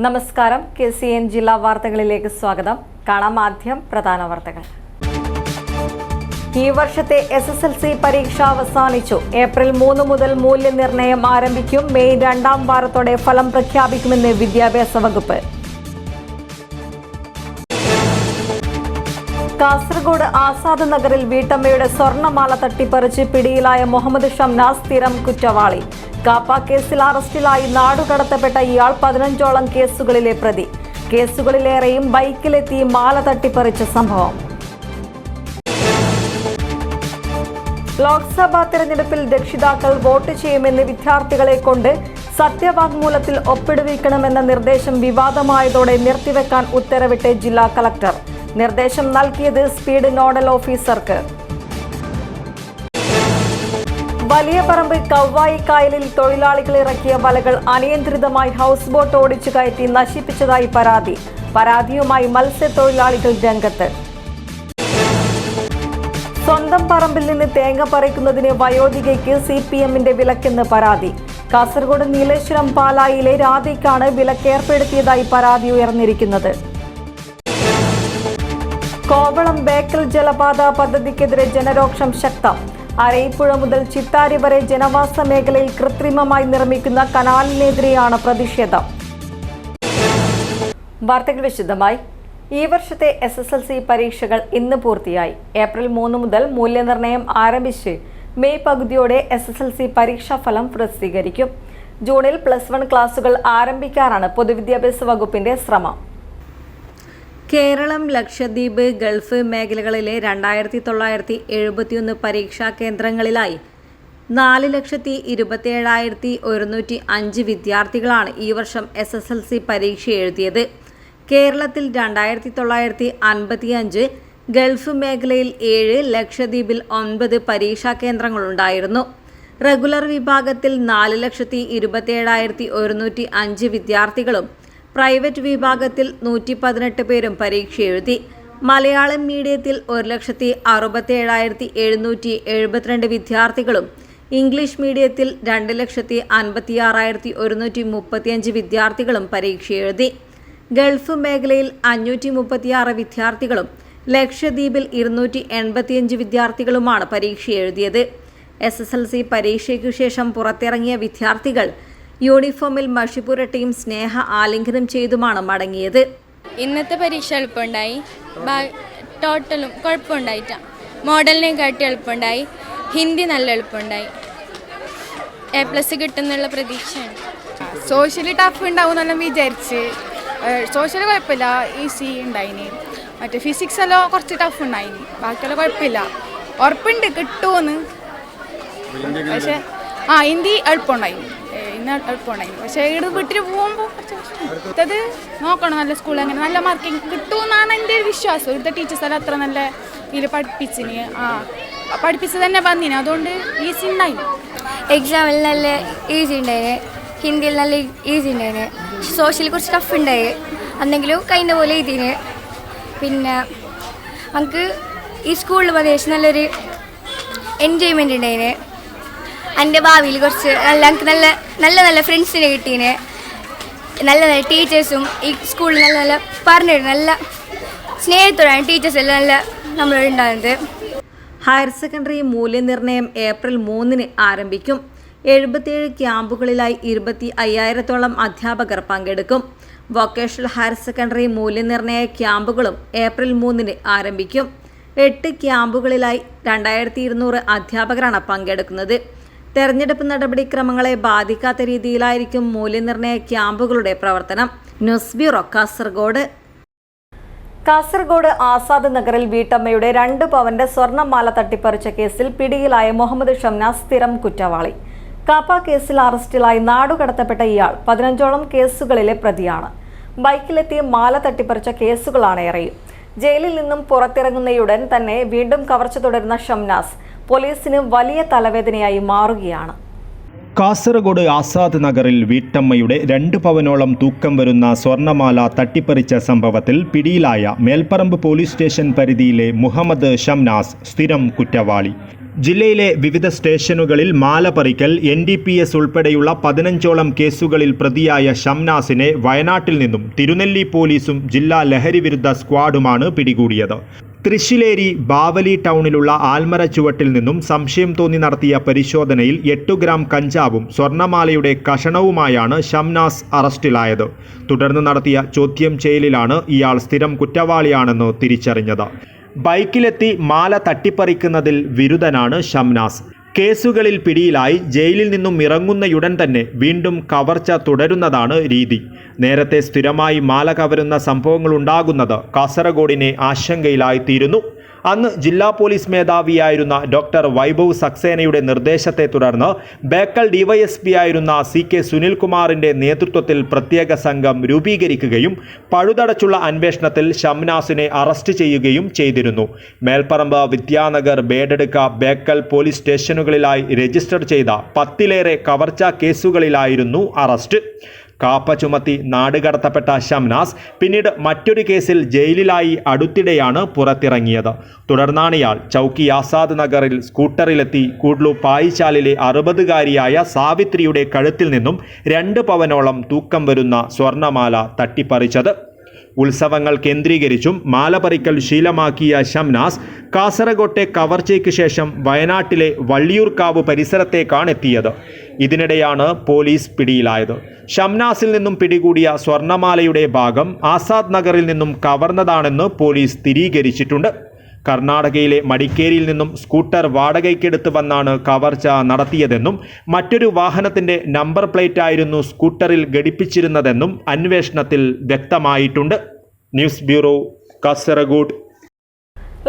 നമസ്കാരം. KCN ജില്ലാ വാർത്തകളിലേക്ക് സ്വാഗതം. കാണാം ആദ്യം പ്രധാന വാർത്തകൾ. ഈ വർഷത്തെ SSLC പരീക്ഷ അവസാനിച്ചു. ഏപ്രിൽ 3 മുതൽ മൂല്യനിർണ്ണയം ആരംഭിക്കും. മെയ് 2-ാം വാരത്തോടെ ഫലം പ്രഖ്യാപിക്കുമെന്ന് വിദ്യാഭ്യാസ വകുപ്പ്. കാസർഗോഡ് ആസാദ് നഗറിൽ വീട്ടമ്മയുടെ സ്വർണ്ണമാല തട്ടിപ്പറിച്ച് പിടിയിലായ മുഹമ്മദ് ഷംനാസ് സ്ഥിരം കുറ്റവാളി. കാപ്പ കേസിൽ അറസ്റ്റിലായി നാടുകടത്തപ്പെട്ട ഇയാൾ 15ഓളം കേസുകളിലെ പ്രതി. കേസുകളിലേറെയും ബൈക്കിലെത്തി മാല തട്ടിപ്പറിച്ച സംഭവം. ലോക്സഭാ തെരഞ്ഞെടുപ്പിൽ രക്ഷിതാക്കൾ വോട്ട് ചെയ്യുമെന്ന് വിദ്യാർത്ഥികളെ കൊണ്ട് സത്യവാങ്മൂലത്തിൽ ഒപ്പിടുവിക്കണമെന്ന നിർദ്ദേശം വിവാദമായതോടെ നിർത്തിവെക്കാൻ ഉത്തരവിട്ട് ജില്ലാ കളക്ടർ. നിർദ്ദേശം നൽകിയത് സ്പീഡ് നോഡൽ ഓഫീസർക്ക്. വലിയ പറമ്പ് കവ്വായി കായലിൽ തൊഴിലാളികൾ ഇറക്കിയ വലകൾ അനിയന്ത്രിതമായി ഹൗസ് ബോട്ട് ഓടിച്ചു കയറ്റി നശിപ്പിച്ചതായി പരാതി. പരാതിയുമായി മത്സ്യത്തൊഴിലാളികൾ രംഗത്ത്. സ്വന്തം പറമ്പിൽ നിന്ന് തേങ്ങ പറിക്കുന്നതിന് വയോധികയ്ക്ക് CPMന്റെ വിലക്കെന്ന് പരാതി. കാസർഗോഡ് നീലേശ്വരം പാലായിലെ രാധയ്ക്കാണ് വിലക്കേർപ്പെടുത്തിയതായി പരാതി ഉയർന്നിരിക്കുന്നത്. കോവളം ബേക്കൽ ജലപാത പദ്ധതിക്കെതിരെ ജനരോക്ഷം ശക്തം. അരയിപ്പുഴ മുതൽ ചിത്താരി വരെ ജനവാസ മേഖലയിൽ കൃത്രിമമായി നിർമ്മിക്കുന്ന കനാലിനെതിരെയാണ് പ്രതിഷേധം. വാർത്തകൾ വിശദമായി. ഈ വർഷത്തെ SSLC പരീക്ഷകൾ ഇന്ന് പൂർത്തിയായി. ഏപ്രിൽ 3 മുതൽ മൂല്യനിർണ്ണയം ആരംഭിച്ച് മെയ് പകുതിയോടെ SSLC പരീക്ഷാഫലം പ്രസിദ്ധീകരിക്കും. ജൂണിൽ +1 ക്ലാസുകൾ ആരംഭിക്കാനാണ് പൊതുവിദ്യാഭ്യാസ വകുപ്പിന്റെ ശ്രമം. കേരളം, ലക്ഷദ്വീപ്, ഗൾഫ് മേഖലകളിലെ 2971 പരീക്ഷാ കേന്ദ്രങ്ങളിലായി 4,27,105 വിദ്യാർത്ഥികളാണ് ഈ വർഷം SSLC പരീക്ഷ എഴുതിയത്. കേരളത്തിൽ 2955, ഗൾഫ് മേഖലയിൽ 7, ലക്ഷദ്വീപിൽ 9 പരീക്ഷാ കേന്ദ്രങ്ങളുണ്ടായിരുന്നു. റെഗുലർ വിഭാഗത്തിൽ 4,27,105 വിദ്യാർത്ഥികളും പ്രൈവറ്റ് വിഭാഗത്തിൽ 118 പേരും പരീക്ഷ എഴുതി. മലയാളം മീഡിയത്തിൽ 1,67,772 വിദ്യാർത്ഥികളും ഇംഗ്ലീഷ് മീഡിയത്തിൽ 2,56,135 വിദ്യാർത്ഥികളും പരീക്ഷ എഴുതി. ഗൾഫ് മേഖലയിൽ 536 വിദ്യാർത്ഥികളും ലക്ഷദ്വീപിൽ 285 വിദ്യാർത്ഥികളുമാണ് പരീക്ഷ എഴുതിയത്. SSLC പരീക്ഷയ്ക്കു ശേഷം പുറത്തിറങ്ങിയ വിദ്യാർത്ഥികൾ യൂണിഫോമിൽ മഷി പുരട്ടിയും സ്നേഹ ആലിംഗനം ചെയ്തുമാണ് മടങ്ങിയത്. ഇന്നത്തെ പരീക്ഷ എളുപ്പമുണ്ടായി, ടോട്ടലും കുഴപ്പമുണ്ടായിട്ട. മോഡലിനെ കാട്ടി എളുപ്പമുണ്ടായി, ഹിന്ദി നല്ല എളുപ്പമുണ്ടായി. A+ കിട്ടുന്നുള്ള പ്രതീക്ഷയാണ്. സോഷ്യലി ടഫ് ഉണ്ടാവും എന്നെല്ലാം വിചാരിച്ച്. സോഷ്യൽ കുഴപ്പമില്ല, ഈസി ഉണ്ടായിന്. മറ്റേ ഫിസിക്സ് എല്ലാം കുറച്ച് ടഫ് ഉണ്ടായിന്, ബാക്കിയെല്ലാം കുഴപ്പമില്ല. ഉറപ്പുണ്ട് കിട്ടുമെന്ന്. പക്ഷേ ഹിന്ദി എളുപ്പമുണ്ടായി, ഇന്ന് എളുപ്പമുണ്ടായി. പക്ഷേ ഇവിടെ വീട്ടിൽ പോകുമ്പോൾ അത് നോക്കണം, നല്ല സ്കൂളിൽ അങ്ങനെ നല്ല മാർക്കിങ് കിട്ടുമെന്നാണ് എൻ്റെ ഒരു വിശ്വാസം. ഇവിടുത്തെ ടീച്ചേഴ്സെല്ലാം അത്ര നല്ല ഇതിൽ പഠിപ്പിച്ചിന്, പഠിപ്പിച്ചത് തന്നെ വന്നിന്, അതുകൊണ്ട് ഈസി ഉണ്ടായി. എക്സാമിൽ നല്ല ഈസി ഉണ്ടായിന്, ഹിന്ദിയിൽ നല്ല ഈസി ഉണ്ടായിന്, സോഷ്യലിൽ കുറച്ച് ടഫ് ഉണ്ടായി, എന്തെങ്കിലും കഴിഞ്ഞ പോലെ എഴുതിന്. പിന്നെ നമുക്ക് ഈ സ്കൂളിൽ പ്രദേശം നല്ലൊരു എൻജോയ്മെൻ്റ് ഉണ്ടായിന്. എൻ്റെ ഭാവിയിൽ കുറച്ച് എനിക്ക് നല്ല ഫ്രണ്ട്സിനെ കിട്ടീന്. നല്ല ടീച്ചേഴ്സും ഈ സ്കൂളിൽ നല്ല പറഞ്ഞിരുന്നു, നല്ല സ്നേഹത്തോടാണ് ടീച്ചേഴ്സ് എല്ലാം നല്ല നമ്മളോട് ഉണ്ടാകുന്നത്. ഹയർ സെക്കൻഡറി മൂല്യനിർണ്ണയം ഏപ്രിൽ 3 ആരംഭിക്കും. 77 ക്യാമ്പുകളിലായി 25,000-ഓളം അധ്യാപകർ പങ്കെടുക്കും. വൊക്കേഷണൽ ഹയർ സെക്കൻഡറി മൂല്യനിർണ്ണയ ക്യാമ്പുകളും ഏപ്രിൽ 3 ആരംഭിക്കും. 8 ക്യാമ്പുകളിലായി 2,200 അധ്യാപകരാണ് പങ്കെടുക്കുന്നത്. തെരഞ്ഞെടുപ്പ് നടപടിക്രമങ്ങളെ ബാധിക്കാത്ത രീതിയിലായിരിക്കും മൂല്യനിർണ്ണയ ക്യാമ്പുകളുടെ പ്രവർത്തനം. News bureau, Kasaragod. കാസർഗോഡ് ആസാദ് നഗറിൽ വീട്ടമ്മയുടെ 2 പവന്റെ സ്വർണ്ണമാല തട്ടിപ്പറിച്ച കേസിൽ പിടിയിലായ മുഹമ്മദ് ഷംനാസ് സ്ഥിരം കുറ്റവാളി. കാപ്പ കേസിൽ അറസ്റ്റിലായി നാടുകടത്തപ്പെട്ട ഇയാൾ 15ഓളം കേസുകളിലെ പ്രതിയാണ്. ബൈക്കിലെത്തി മാല തട്ടിപ്പറിച്ച കേസുകളാണ് ഏറെയും. ജയിലിൽ നിന്നും പുറത്തിറങ്ങുന്നയുടൻ തന്നെ വീണ്ടും കവർച്ച തുടരുന്ന ഷംനാസ് പോലീസിന് വലിയ തലവേദനയായി മാറുകയാണ്. കാസർഗോഡ് ആസാദ് നഗറിൽ വീട്ടമ്മയുടെ 2 പവനോളം തൂക്കം വരുന്ന സ്വർണ്ണമാല തട്ടിപ്പറിച്ച സംഭവത്തിൽ പിടിയിലായ മേൽപ്പറമ്പ് പോലീസ് സ്റ്റേഷൻ പരിധിയിലെ മുഹമ്മദ് ഷംനാസ് സ്ഥിരം കുറ്റവാളി. ജില്ലയിലെ വിവിധ സ്റ്റേഷനുകളിൽ മാല പറിക്കൽ, NDPS ഉൾപ്പെടെയുള്ള 15ഓളം കേസുകളിൽ പ്രതിയായ ഷംനാസിനെ വയനാട്ടിൽ നിന്നും തിരുനെല്ലി പോലീസും ജില്ലാ ലഹരിവിരുദ്ധ സ്ക്വാഡുമാണ് പിടികൂടിയത്. തൃശ്ശിലേരി ബാവലി ടൗണിലുള്ള ആൽമര ചുവട്ടിൽ നിന്നും സംശയം തോന്നി നടത്തിയ പരിശോധനയിൽ 8 ഗ്രാം കഞ്ചാവും സ്വർണ്ണമാലയുടെ കഷണവുമായാണ് ഷംനാസ് അറസ്റ്റിലായത്. തുടർന്ന് നടത്തിയ ചോദ്യം ചെയ്യലിലാണ് ഇയാൾ സ്ഥിരം കുറ്റവാളിയാണെന്ന് തിരിച്ചറിഞ്ഞത്. ബൈക്കിലെത്തി മാല തട്ടിപ്പറിക്കുന്നതിൽ വിരുദ്ധനാണ് ഷംനാസ്. കേസുകളിൽ പിടിയിലായി ജയിലിൽ നിന്നും ഇറങ്ങുന്നയുടൻ തന്നെ വീണ്ടും കവർച്ച തുടരുന്നതാണ് രീതി. നേരത്തെ സ്ഥിരമായി മാല കവരുന്ന സംഭവങ്ങളുണ്ടാകുന്നത് കാസർഗോഡിനെ ആശങ്കയിലായിത്തീരുന്നു. അന്ന് ജില്ലാ പോലീസ് മേധാവിയായിരുന്ന ഡോക്ടർ വൈഭവ് സക്സേനയുടെ നിർദ്ദേശത്തെ തുടർന്ന് ബേക്കൽ DYSP ആയിരുന്ന CK സുനിൽകുമാറിൻ്റെ നേതൃത്വത്തിൽ പ്രത്യേക സംഘം രൂപീകരിക്കുകയും പഴുതടച്ചുള്ള അന്വേഷണത്തിൽ ഷംനാസിനെ അറസ്റ്റ് ചെയ്യുകയും ചെയ്തിരുന്നു. മേൽപ്പറമ്പ്, വിദ്യാനഗർ, ബേഡെടുക്ക, ബേക്കൽ പോലീസ് സ്റ്റേഷനുകളിലായി രജിസ്റ്റർ ചെയ്ത 10ലേറെ കവർച്ചാ കേസുകളിലായിരുന്നു അറസ്റ്റ്. കാപ്പ ചുമത്തി നാടുകടത്തപ്പെട്ട ഷംനാസ് പിന്നീട് മറ്റൊരു കേസിൽ ജയിലിലായി അടുത്തിടെയാണ് പുറത്തിറങ്ങിയത്. തുടർന്നാണ് ഇയാൾ ചൗക്കി ആസാദ് നഗറിൽ സ്കൂട്ടറിലെത്തി കൂഡ്ലു പായിച്ചാലിലെ 60കാരിയായ സാവിത്രിയുടെ കഴുത്തിൽ നിന്നും 2 പവനോളം തൂക്കം വരുന്ന സ്വർണ്ണമാല തട്ടിപ്പറിച്ചത്. ഉത്സവങ്ങൾ കേന്ദ്രീകരിച്ചും മാല പറിക്കൽ ശീലമാക്കിയ ഷംനാസ് കാസർഗോട്ടെ കവർച്ചയ്ക്ക് ശേഷം വയനാട്ടിലെ വള്ളിയൂർക്കാവ് പരിസരത്തേക്കാണ് എത്തിയത്. ഇതിനിടെയാണ് പോലീസ് പിടിയിലായത്. ഷംനാസിൽ നിന്നും പിടികൂടിയ സ്വർണ്ണമാലയുടെ ഭാഗം ആസാദ് നഗറിൽ നിന്നും കവർന്നതാണെന്ന് പോലീസ് സ്ഥിരീകരിച്ചിട്ടുണ്ട്. കർണാടകയിലെ മടിക്കേരിയിൽ നിന്നും സ്കൂട്ടർ വാടകയ്ക്കെടുത്ത് വന്നാണ് കവർച്ച നടത്തിയതെന്നും മറ്റൊരു വാഹനത്തിൻ്റെ നമ്പർ പ്ലേറ്റ് ആയിരുന്നു സ്കൂട്ടറിൽ ഘടിപ്പിച്ചിരുന്നതെന്നും അന്വേഷണത്തിൽ വ്യക്തമായിട്ടുണ്ട്. News bureau, Kasaragod.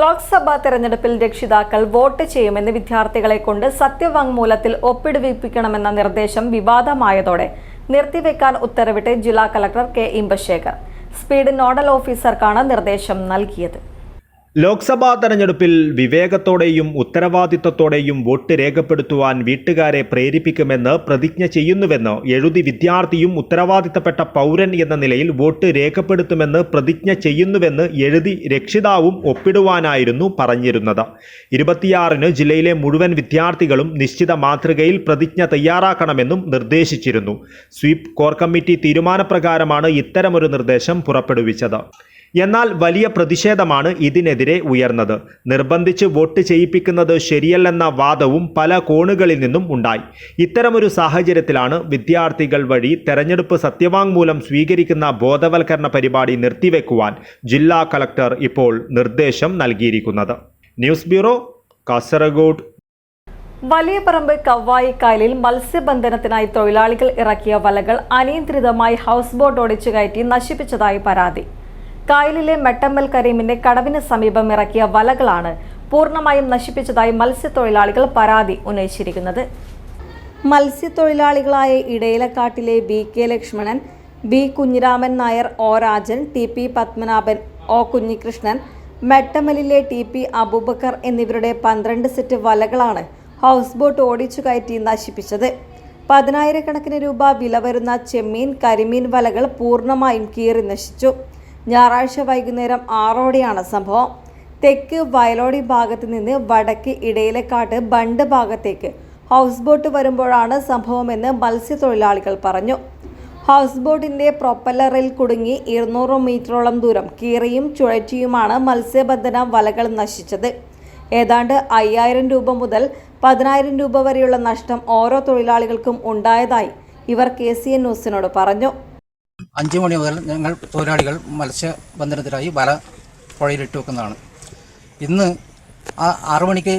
ലോക്സഭാ തെരഞ്ഞെടുപ്പിൽ രക്ഷിതാക്കൾ വോട്ട് ചെയ്യുമെന്ന് വിദ്യാർത്ഥികളെ കൊണ്ട് സത്യവാങ്മൂലത്തിൽ ഒപ്പിടുവിപ്പിക്കണമെന്ന നിർദ്ദേശം വിവാദമായതോടെ നിർത്തിവെക്കാൻ ഉത്തരവിട്ട് ജില്ലാ collector K. Imbasekhar speed nodal ഓഫീസർക്കാണ് നിർദ്ദേശം നൽകിയത്. ലോക്സഭാ തെരഞ്ഞെടുപ്പിൽ വിവേകത്തോടെയും ഉത്തരവാദിത്തത്തോടെയും വോട്ട് രേഖപ്പെടുത്തുവാൻ വീട്ടുകാരെ പ്രേരിപ്പിക്കുമെന്ന് പ്രതിജ്ഞ ചെയ്യുന്നുവെന്ന് എഴുതി വിദ്യാർത്ഥിയും ഉത്തരവാദിത്തപ്പെട്ട പൗരൻ എന്ന നിലയിൽ വോട്ട് രേഖപ്പെടുത്തുമെന്ന് പ്രതിജ്ഞ ചെയ്യുന്നുവെന്ന് എഴുതി രക്ഷിതാവും ഒപ്പിടുവാനായിരുന്നു പറഞ്ഞിരുന്നത്. 26-ന് ജില്ലയിലെ മുഴുവൻ വിദ്യാർത്ഥികളും നിശ്ചിത മാതൃകയിൽ പ്രതിജ്ഞ തയ്യാറാക്കണമെന്നും നിർദ്ദേശിച്ചിരുന്നു. സ്വീപ് കോർ കമ്മിറ്റി തീരുമാനപ്രകാരമാണ് ഇത്തരമൊരു നിർദ്ദേശം പുറപ്പെടുവിച്ചത്. എന്നാൽ വലിയ പ്രതിഷേധമാണ് ഇതിനെതിരെ ഉയർന്നത്. നിർബന്ധിച്ച് വോട്ട് ചെയ്യിപ്പിക്കുന്നത് ശരിയല്ലെന്ന വാദവും പല കോണുകളിൽ നിന്നും ഉണ്ടായി. ഇത്തരമൊരു സാഹചര്യത്തിലാണ് വിദ്യാർത്ഥികൾ വഴി തെരഞ്ഞെടുപ്പ് സത്യവാങ്മൂലം സ്വീകരിക്കുന്ന ബോധവൽക്കരണ പരിപാടി നിർത്തിവെക്കുവാൻ ജില്ലാ കളക്ടർ ഇപ്പോൾ നിർദ്ദേശം നൽകിയിരിക്കുന്നത്. News bureau, Kasaragod. വലിയപറമ്പ് കവ്വായിക്കായലിൽ മത്സ്യബന്ധനത്തിനായി തൊഴിലാളികൾ ഇറക്കിയ വലകൾ അനിയന്ത്രിതമായി ഹൗസ് ബോട്ട് ഓടിച്ചു കയറ്റി നശിപ്പിച്ചതായി പരാതി. കായലിലെ മെട്ടമ്മൽ കരീമിന്റെ കടവിന് സമീപം ഇറക്കിയ വലകളാണ് പൂർണ്ണമായും നശിപ്പിച്ചതായി മത്സ്യത്തൊഴിലാളികൾ പരാതി ഉന്നയിച്ചിരിക്കുന്നത്. മത്സ്യത്തൊഴിലാളികളായ ഇടയിലക്കാട്ടിലെ BK Lakshmanan, B Kunhiraman Nair, O Rajan, TP Padmanabhan, O Kunhikrishnan, മെട്ടമ്മലിലെ TP Abubakar എന്നിവരുടെ 12 സെറ്റ് വലകളാണ് ഹൗസ് ബോട്ട് ഓടിച്ചു കയറ്റി നശിപ്പിച്ചത്. 10,000 രൂപ വില വരുന്ന ചെമ്മീൻ, കരിമീൻ വലകൾ പൂർണ്ണമായും കീറി നശിച്ചു. ഞായറാഴ്ച വൈകുന്നേരം 6ഓടെയാണ് സംഭവം. തെക്ക് വയലോടി ഭാഗത്ത് നിന്ന് വടക്ക് ഇടയിലക്കാട്ട് ബണ്ട് ഭാഗത്തേക്ക് ഹൗസ് ബോട്ട് വരുമ്പോഴാണ് സംഭവമെന്ന് മത്സ്യത്തൊഴിലാളികൾ പറഞ്ഞു. ഹൗസ് ബോട്ടിന്റെ പ്രൊപ്പല്ലറിൽ കുടുങ്ങി 200 മീറ്ററോളം ദൂരം കീറിയും ചുഴറ്റിയുമാണ് മത്സ്യബന്ധന വലകൾ നശിച്ചത്. ഏതാണ്ട് 5,000 രൂപ മുതൽ 10,000 രൂപ വരെയുള്ള നഷ്ടം ഓരോ തൊഴിലാളികൾക്കും ഉണ്ടായതായി ഇവർ KCN ന്യൂസിനോട് പറഞ്ഞു. 5 മണി മുതൽ ഞങ്ങൾ തൊഴിലാളികൾ മത്സ്യബന്ധനത്തിനായി വല പുഴയിലിട്ട് വെക്കുന്നതാണ്. ഇന്ന് 6 മണിക്ക്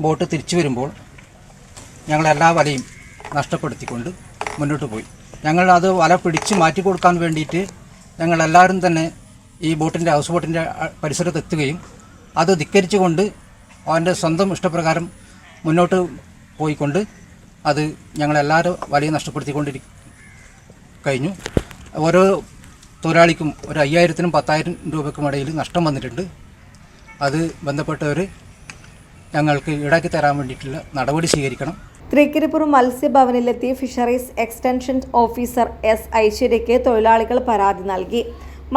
ബോട്ട് തിരിച്ചു വരുമ്പോൾ ഞങ്ങളെല്ലാ വലയും നഷ്ടപ്പെടുത്തിക്കൊണ്ട് മുന്നോട്ട് പോയി. ഞങ്ങൾ അത് വല പിടിച്ച് മാറ്റി കൊടുക്കാൻ വേണ്ടിയിട്ട് ഞങ്ങളെല്ലാവരും തന്നെ ഈ ബോട്ടിൻ്റെ ഹൗസ് ബോട്ടിൻ്റെ പരിസരത്തെത്തുകയും അത് ധിക്കരിച്ചുകൊണ്ട് അവൻ്റെ സ്വന്തം ഇഷ്ടപ്രകാരം മുന്നോട്ട് പോയിക്കൊണ്ട് അത് ഞങ്ങളെല്ലാവരും വലയും കഴിഞ്ഞു. ഓരോ തൊഴിലാളിക്കും ഒരു 5,000-നും 10,000 രൂപയ്ക്കും ഇടയിൽ നഷ്ടം വന്നിട്ടുണ്ട്. അത് ബന്ധപ്പെട്ടവർ ഞങ്ങൾക്ക് ഈടാക്കി തരാൻ വേണ്ടിയിട്ടുള്ള നടപടി സ്വീകരിക്കണം. തൃക്കരിപ്പൂർ മത്സ്യഭവനിലെത്തി ഫിഷറീസ് എക്സ്റ്റൻഷൻ ഓഫീസർ S. ഐശ്വര്യയ്ക്ക് തൊഴിലാളികൾ പരാതി നൽകി.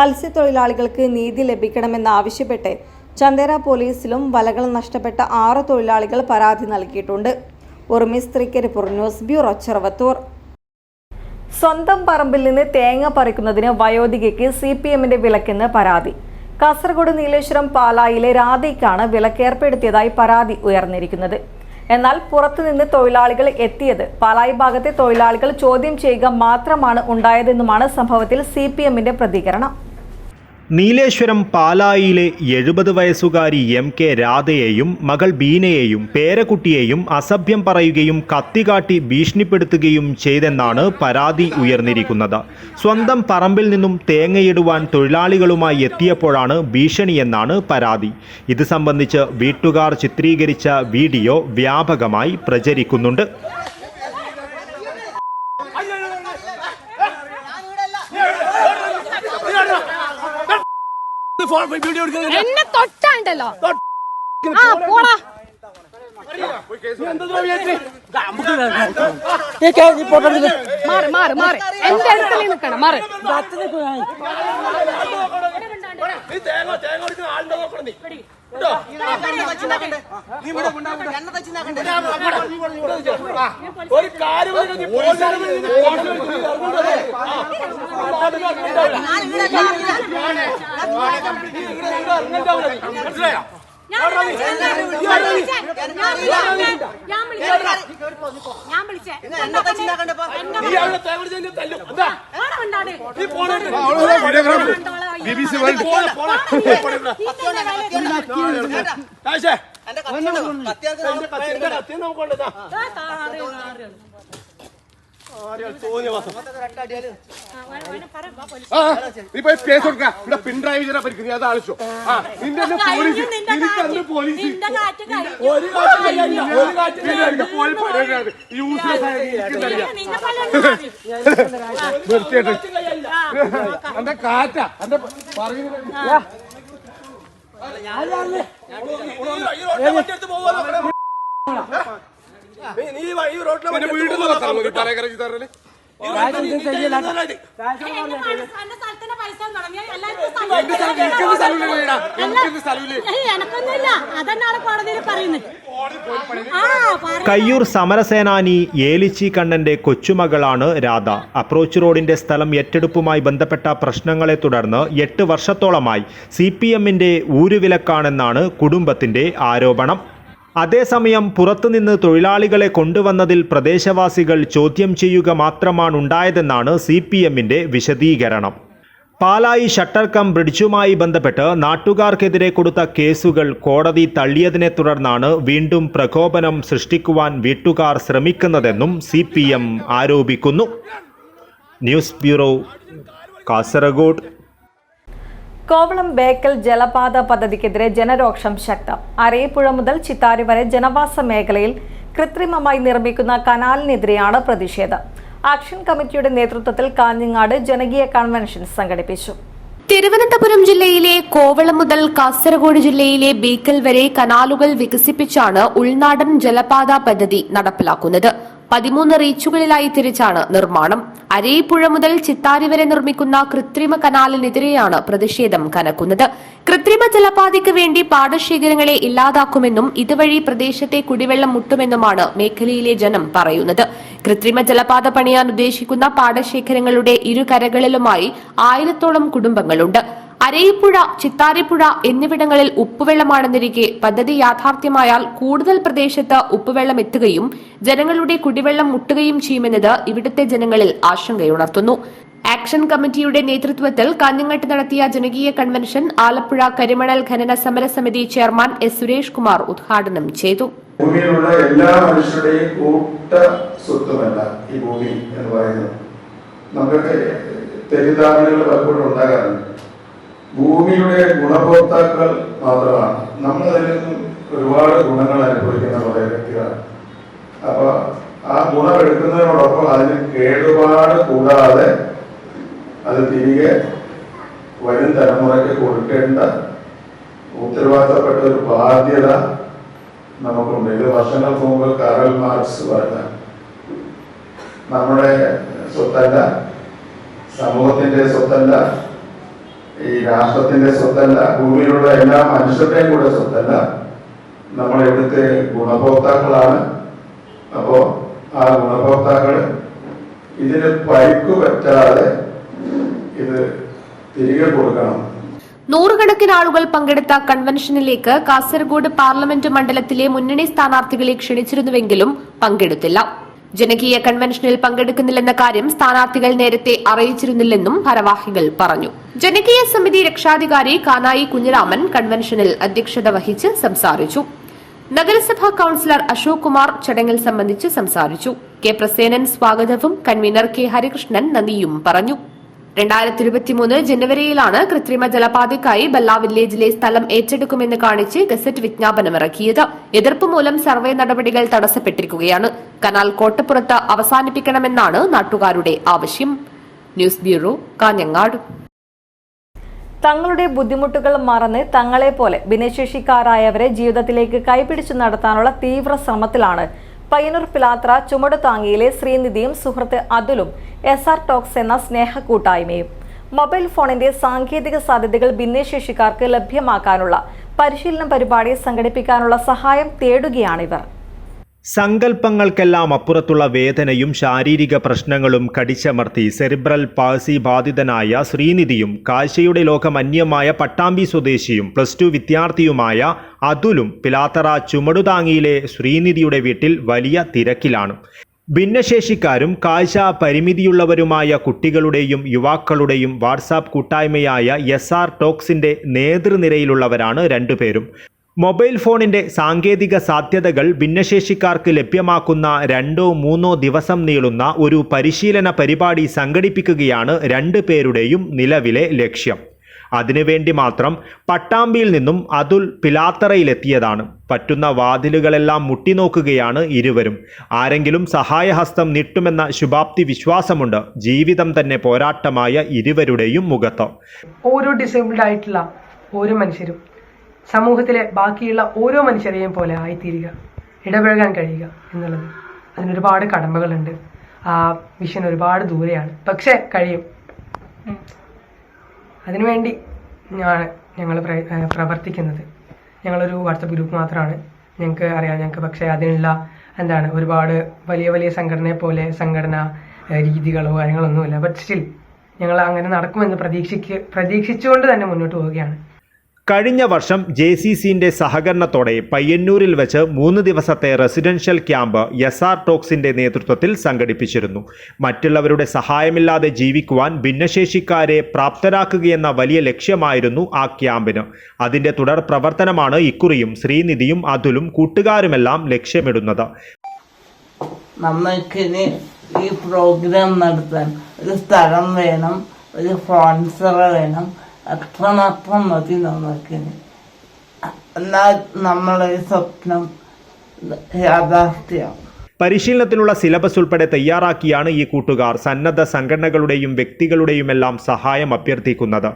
മത്സ്യത്തൊഴിലാളികൾക്ക് നീതി ലഭിക്കണമെന്നാവശ്യപ്പെട്ട് ചന്ദേര പോലീസിലും വലകൾ നഷ്ടപ്പെട്ട 6 തൊഴിലാളികൾ പരാതി നൽകിയിട്ടുണ്ട്. ഉർമിസ് തൃക്കരിപ്പൂർ, ന്യൂസ് ബ്യൂറോ, ചെറുവത്തൂർ. സ്വന്തം പറമ്പിൽ നിന്ന് തേങ്ങ പറിക്കുന്നതിന് വയോധികയ്ക്ക് CPMന്റെ വിലക്കെന്ന് പരാതി. കാസർഗോഡ് നീലേശ്വരം പാലായിലെ രാധയ്ക്കാണ് വിലക്കേർപ്പെടുത്തിയതായി പരാതി ഉയർന്നിരിക്കുന്നത്. എന്നാൽ പുറത്തുനിന്ന് തൊഴിലാളികൾ എത്തിയത് പാലായി ഭാഗത്തെ തൊഴിലാളികൾ ചോദ്യം ചെയ്യുക മാത്രമാണ് ഉണ്ടായതെന്നുമാണ് സംഭവത്തിൽ CPMന്റെ പ്രതികരണം. നീലേശ്വരം പാലായിലെ 70 വയസ്സുകാരി MK രാധയെയും മകൾ ബീനയെയും പേരക്കുട്ടിയെയും അസഭ്യം പറയുകയും കത്തികാട്ടി ഭീഷണിപ്പെടുത്തുകയും ചെയ്തെന്നാണ് പരാതി ഉയർന്നിരിക്കുന്നത്. സ്വന്തം പറമ്പിൽ നിന്നും തേങ്ങയിടുവാൻ തൊഴിലാളികളുമായി എത്തിയപ്പോഴാണ് ഭീഷണിയെന്നാണ് പരാതി. ഇത് സംബന്ധിച്ച് വീട്ടുകാർ ചിത്രീകരിച്ച വീഡിയോ വ്യാപകമായി പ്രചരിക്കുന്നുണ്ട്. എന്നെ തൊട്ടാണ്ടല്ലോ പോടാ മാറി മാറി മാറി എന്റെ അടുത്തല്ലേ നിൽക്കണം മാറി ഒരു കാര്യം മനസ്സിലായോ? കേസ് കൊടുക്കാം. ഇവിടെ പിണറായി വിജയനെ പരിക്കുന്നത് അത് ആവശ്യം. പോലീസ് എന്റെ കാറ്റ എന്റെ വീട്ടിൽ പലകരഞ്ഞ് കയ്യൂർ സമരസേനാനി ഏലിച്ചി കണ്ണന്റെ കൊച്ചുമകളാണ് രാധ. അപ്രോച്ച് റോഡിന്റെ സ്ഥലം ഏറ്റെടുപ്പുമായി ബന്ധപ്പെട്ട പ്രശ്നങ്ങളെ തുടർന്ന് 8 വർഷത്തോളമായി CPMന്റെ ഊരുവിലക്കാണെന്നാണ് കുടുംബത്തിന്റെ ആരോപണം. അതേസമയം പുറത്തുനിന്ന് തൊഴിലാളികളെ കൊണ്ടുവന്നതിൽ പ്രദേശവാസികൾ ചോദ്യം ചെയ്യുക മാത്രമാണുണ്ടായതെന്നാണ് CPMന്റെ വിശദീകരണം. പാലായി ഷട്ടർ കം ബ്രിഡ്ജുമായി ബന്ധപ്പെട്ട് നാട്ടുകാർക്കെതിരെ കൊടുത്ത കേസുകൾ കോടതി തള്ളിയതിനെ തുടർന്നാണ് വീണ്ടും പ്രകോപനം സൃഷ്ടിക്കുവാൻ വീട്ടുകാർ ശ്രമിക്കുന്നതെന്നും CPM ആരോപിക്കുന്നു. News bureau, Kasaragod. കോവളം ബേക്കൽ ജലപാത പദ്ധതിക്കെതിരെ ജനരോക്ഷം ശക്തം. അരയിപ്പുഴ മുതൽ ചിത്താരി വരെ ജനവാസ മേഖലയിൽ കൃത്രിമമായി നിർമ്മിക്കുന്ന കനാലിനെതിരെയാണ് പ്രതിഷേധം. ആക്ഷൻ കമ്മിറ്റിയുടെ നേതൃത്വത്തിൽ കാഞ്ഞങ്ങാട് ജനകീയ കൺവെൻഷൻ സംഘടിപ്പിച്ചു. തിരുവനന്തപുരം ജില്ലയിലെ കോവളം മുതൽ കാസർഗോഡ് ജില്ലയിലെ ബേക്കൽ വരെ കനാലുകൾ വികസിപ്പിച്ചാണ് ഉൾനാടൻ ജലപാത പദ്ധതി നടപ്പിലാക്കുന്നത്. 13 റീച്ചുകളിലായി തിരിച്ചാണ് നിർമ്മാണം. അരയിപ്പുഴ മുതൽ ചിത്താരി വരെ നിർമ്മിക്കുന്ന കൃത്രിമ കനാലിനെതിരെയാണ് പ്രതിഷേധം കനക്കുന്നത്. കൃത്രിമ ജലപാതയ്ക്ക് വേണ്ടി പാടശേഖരങ്ങളെ ഇല്ലാതാക്കുമെന്നും ഇതുവഴി പ്രദേശത്തെ കുടിവെള്ളം മുട്ടുമെന്നുമാണ് മേഖലയിലെ ജനം പറയുന്നത്. കൃത്രിമ ജലപാത പണിയാൻ ഉദ്ദേശിക്കുന്ന പാടശേഖരങ്ങളുടെ ഇരുകരകളിലുമായി 1000-ഓളം കുടുംബങ്ങളുണ്ട്. അരയിപ്പുഴ, ചിത്താരിപ്പുഴ എന്നിവിടങ്ങളിൽ ഉപ്പുവെള്ളമാണെന്നിരിക്കെ പദ്ധതി യാഥാർത്ഥ്യമായാൽ കൂടുതൽ പ്രദേശത്ത് ഉപ്പുവെള്ളം എത്തുകയും ജനങ്ങളുടെ കുടിവെള്ളം മുട്ടുകയും ചെയ്യുമെന്നത് ഇവിടുത്തെ ജനങ്ങളിൽ ആശങ്കയുണർത്തുന്നു. ആക്ഷൻ കമ്മിറ്റിയുടെ നേതൃത്വത്തിൽ കാഞ്ഞങ്ങാട്ട് നടത്തിയ ജനകീയ കൺവെൻഷൻ ആലപ്പുഴ കരിമണൽ ഖനന സമരസമിതി ചെയർമാൻ S. സുരേഷ് കുമാർ ഉദ്ഘാടനം ചെയ്തു. ഭൂമിയിലുള്ള എല്ലാ മനുഷ്യരുടെയും കൂട്ട സ്വത്തുമല്ല ഈ ഭൂമി എന്ന് പറയുന്നത്. നമുക്ക് തെറ്റിദ്ധാരണകൾ പലപ്പോഴും ഉണ്ടാകാറുണ്ട്. ഭൂമിയുടെ ഗുണഭോക്താക്കൾ മാത്രമാണ്. നമ്മൾ അതിൽ നിന്നും ഒരുപാട് ഗുണങ്ങൾ അനുഭവിക്കുന്ന കുറേ വ്യക്തികളാണ്. അപ്പൊ ആ ഗുണം എടുക്കുന്നതിനോടൊപ്പം അതിന് കേടുപാട് കൂടാതെ അത് തിരികെ വരും തലമുറയ്ക്ക് കൊടുക്കേണ്ട ഉത്തരവാദിത്തപ്പെട്ട ഒരു ബാധ്യത നമുക്കുണ്ട്. ഇത് വർഷങ്ങൾക്ക് മുമ്പ് കാറൽ മാർക്സ് പറഞ്ഞ നമ്മുടെ സ്വത്തല്ല, സമൂഹത്തിന്റെ സ്വത്തല്ല, ഈ രാഷ്ട്രത്തിന്റെ സ്വത്തല്ല, ഭൂമിയിലുള്ള എല്ലാ മനുഷ്യരുടെയും കൂടെ സ്വത്തല്ല. നമ്മൾ ഇവിടുത്തെ ഗുണഭോക്താക്കളാണ്. അപ്പോൾ ആ ഗുണഭോക്താക്കൾ ഇതിന് പരിക്കു പറ്റാതെ ഇത് തിരികെ കൊടുക്കണം. നൂറുകണക്കിന് ആളുകൾ പങ്കെടുത്ത കൺവെൻഷനിലേക്ക് കാസർഗോഡ് പാർലമെന്റ് മണ്ഡലത്തിലെ മുന്നണി സ്ഥാനാർത്ഥികളെ ക്ഷണിച്ചിരുന്നുവെങ്കിലും പങ്കെടുത്തില്ല. ജനകീയ കൺവെൻഷനിൽ പങ്കെടുക്കുന്നില്ലെന്ന കാര്യം സ്ഥാനാർത്ഥികൾ നേരത്തെ അറിയിച്ചിരുന്നില്ലെന്നും ഭാരവാഹികൾ പറഞ്ഞു. ജനകീയ സമിതി രക്ഷാധികാരി കാനായി കുഞ്ഞിരാമൻ കൺവെൻഷനിൽ അധ്യക്ഷത വഹിച്ച് സംസാരിച്ചു. നഗരസഭാ കൌൺസിലർ അശോക് കുമാർ ചടങ്ങിൽ സംബന്ധിച്ച് സംസാരിച്ചു. കെ പ്രസേനൻ സ്വാഗതവും കൺവീനർ കെ ഹരികൃഷ്ണൻ നന്ദിയും പറഞ്ഞു. 2023 ജനുവരിയിലാണ് കൃത്രിമ ജലപാതയ്ക്കായി ബല്ല വില്ലേജിലെ സ്ഥലം ഏറ്റെടുക്കുമെന്ന് കാണിച്ച് ഗസറ്റ് വിജ്ഞാപനമിറക്കിയത്. എതിർപ്പ് മൂലം സർവേ നടപടികൾ തടസ്സപ്പെട്ടിരിക്കുകയാണ്. കനാൽ കോട്ടപ്പുറത്ത് അവസാനിപ്പിക്കണമെന്നാണ് നാട്ടുകാരുടെ ആവശ്യം. News bureau, Kanhangad. തങ്ങളുടെ ബുദ്ധിമുട്ടുകൾ മറന്ന് തങ്ങളെപ്പോലെ ഭിന്നശേഷിക്കാരായവരെ ജീവിതത്തിലേക്ക് കൈപിടിച്ചു നടത്താനുള്ള തീവ്ര ശ്രമത്തിലാണ് പയ്യന്നൂർ പിലാത്ര ചുമടുതാങ്ങിയിലെ ശ്രീനിധിയും സുഹൃത്ത് അതുലും SR ടോക്സ് എന്ന സ്നേഹ കൂട്ടായ്മയും. മൊബൈൽ ഫോണിന്റെ സാങ്കേതിക സാധ്യതകൾ ഭിന്നശേഷിക്കാർക്ക് ലഭ്യമാക്കാനുള്ള പരിശീലന പരിപാടി സംഘടിപ്പിക്കാനുള്ള സഹായം തേടുകയാണിവർ. സങ്കല്പങ്ങൾക്കെല്ലാം അപ്പുറത്തുള്ള വേദനയും ശാരീരിക പ്രശ്നങ്ങളും കടിച്ചമർത്തി സെറിബ്രൽ പാൾസി ബാധിതനായ ശ്രീനിധിയും കാഴ്ചയുടെ ലോകം അന്യമായ പട്ടാമ്പി സ്വദേശിയും +2 വിദ്യാർത്ഥിയുമായ അതുലും പിലാത്തറ ചുമടുതാങ്ങിയിലെ ശ്രീനിധിയുടെ വീട്ടിൽ വലിയ തിരക്കിലാണ്. ഭിന്നശേഷിക്കാരും കാഴ്ച പരിമിതിയുള്ളവരുമായ കുട്ടികളുടെയും യുവാക്കളുടെയും വാട്സാപ്പ് കൂട്ടായ്മയായ SR ടോക്സിന്റെ നേതൃനിരയിലുള്ളവരാണ് രണ്ടുപേരും. മൊബൈൽ ഫോണിന്റെ സാങ്കേതിക സാധ്യതകൾ ഭിന്നശേഷിക്കാർക്ക് ലഭ്യമാക്കുന്ന 2-3 ദിവസം നീളുന്ന ഒരു പരിശീലന പരിപാടി സംഘടിപ്പിക്കുകയാണ് രണ്ടുപേരുടെയും നിലവിലെ ലക്ഷ്യം. അതിനുവേണ്ടി മാത്രം പട്ടാമ്പിയിൽ നിന്നും അതുൽ പിലാത്തറയിലെത്തിയതാണ്. പറ്റുന്ന വാതിലുകളെല്ലാം മുട്ടിനോക്കുകയാണ് ഇരുവരും. ആരെങ്കിലും സഹായഹസ്തം നീട്ടുമെന്ന ശുഭാപ്തി വിശ്വാസമുണ്ട്. ജീവിതം തന്നെ പോരാട്ടമായ ഇരുവരുടെയും മുഖത്ത്. ഓരോ ഡിസേബിൾഡ് ആയിട്ടുള്ള ഓരോ മനുഷ്യരും സമൂഹത്തിലെ ബാക്കിയുള്ള ഓരോ മനുഷ്യരെയും പോലെ ആയിത്തീരുക, ഇടപഴകാൻ കഴിയുക എന്നുള്ളത് അതിനൊരുപാട് കടമകളുണ്ട്. ആ വിഷൻ ഒരുപാട് ദൂരെയാണ്, പക്ഷെ കഴിയും. അതിനുവേണ്ടി ഞങ്ങൾ പ്രവർത്തിക്കുന്നത്. ഞങ്ങളൊരു വാട്സപ്പ് ഗ്രൂപ്പ് മാത്രമാണ്. ഞങ്ങൾക്ക് അറിയാം, ഞങ്ങൾക്ക് പക്ഷേ അതിനുള്ള ഒരുപാട് വലിയ വലിയ സംഘടനാ രീതികളോ കാര്യങ്ങളൊന്നുമില്ല. ബട്ട് സ്റ്റിൽ ഞങ്ങൾ അങ്ങനെ നടക്കുമെന്ന് പ്രതീക്ഷിച്ചുകൊണ്ട് തന്നെ മുന്നോട്ട് പോവുകയാണ്. കഴിഞ്ഞ വർഷം JCCന്റെ സഹകരണത്തോടെ പയ്യന്നൂരിൽ വെച്ച് 3 ദിവസത്തെ റെസിഡൻഷ്യൽ ക്യാമ്പ് SR ടോക്സിന്റെ നേതൃത്വത്തിൽ സംഘടിപ്പിച്ചിരുന്നു. മറ്റുള്ളവരുടെ സഹായമില്ലാതെ ജീവിക്കുവാൻ ഭിന്നശേഷിക്കാരെ പ്രാപ്തരാക്കുകയെന്ന വലിയ ലക്ഷ്യമായിരുന്നു ആ ക്യാമ്പിന്. അതിന്റെ തുടർ പ്രവർത്തനമാണ് ഇക്കുറിയും ശ്രീനിധിയും അതുലും കൂട്ടുകാരുമെല്ലാം ലക്ഷ്യമിടുന്നത്. നമുക്കിനി ഈ പ്രോഗ്രാം നടത്താൻ ഒരു സ്ഥലം വേണം, ഒരു സ്പോൺസർ വേണം. അത്രമാത്രം മതി നമുക്കിനി. എന്നാൽ നമ്മളെ സ്വപ്നം യാഥാർത്ഥ്യമാവും. പരിശീലനത്തിനുള്ള സിലബസ് ഉൾപ്പെടെ തയ്യാറാക്കിയാണ് ഈ കൂട്ടുകാർ സന്നദ്ധ സംഘടനകളുടെയും വ്യക്തികളുടെയുമെല്ലാം സഹായം അഭ്യർത്ഥിക്കുന്നത്.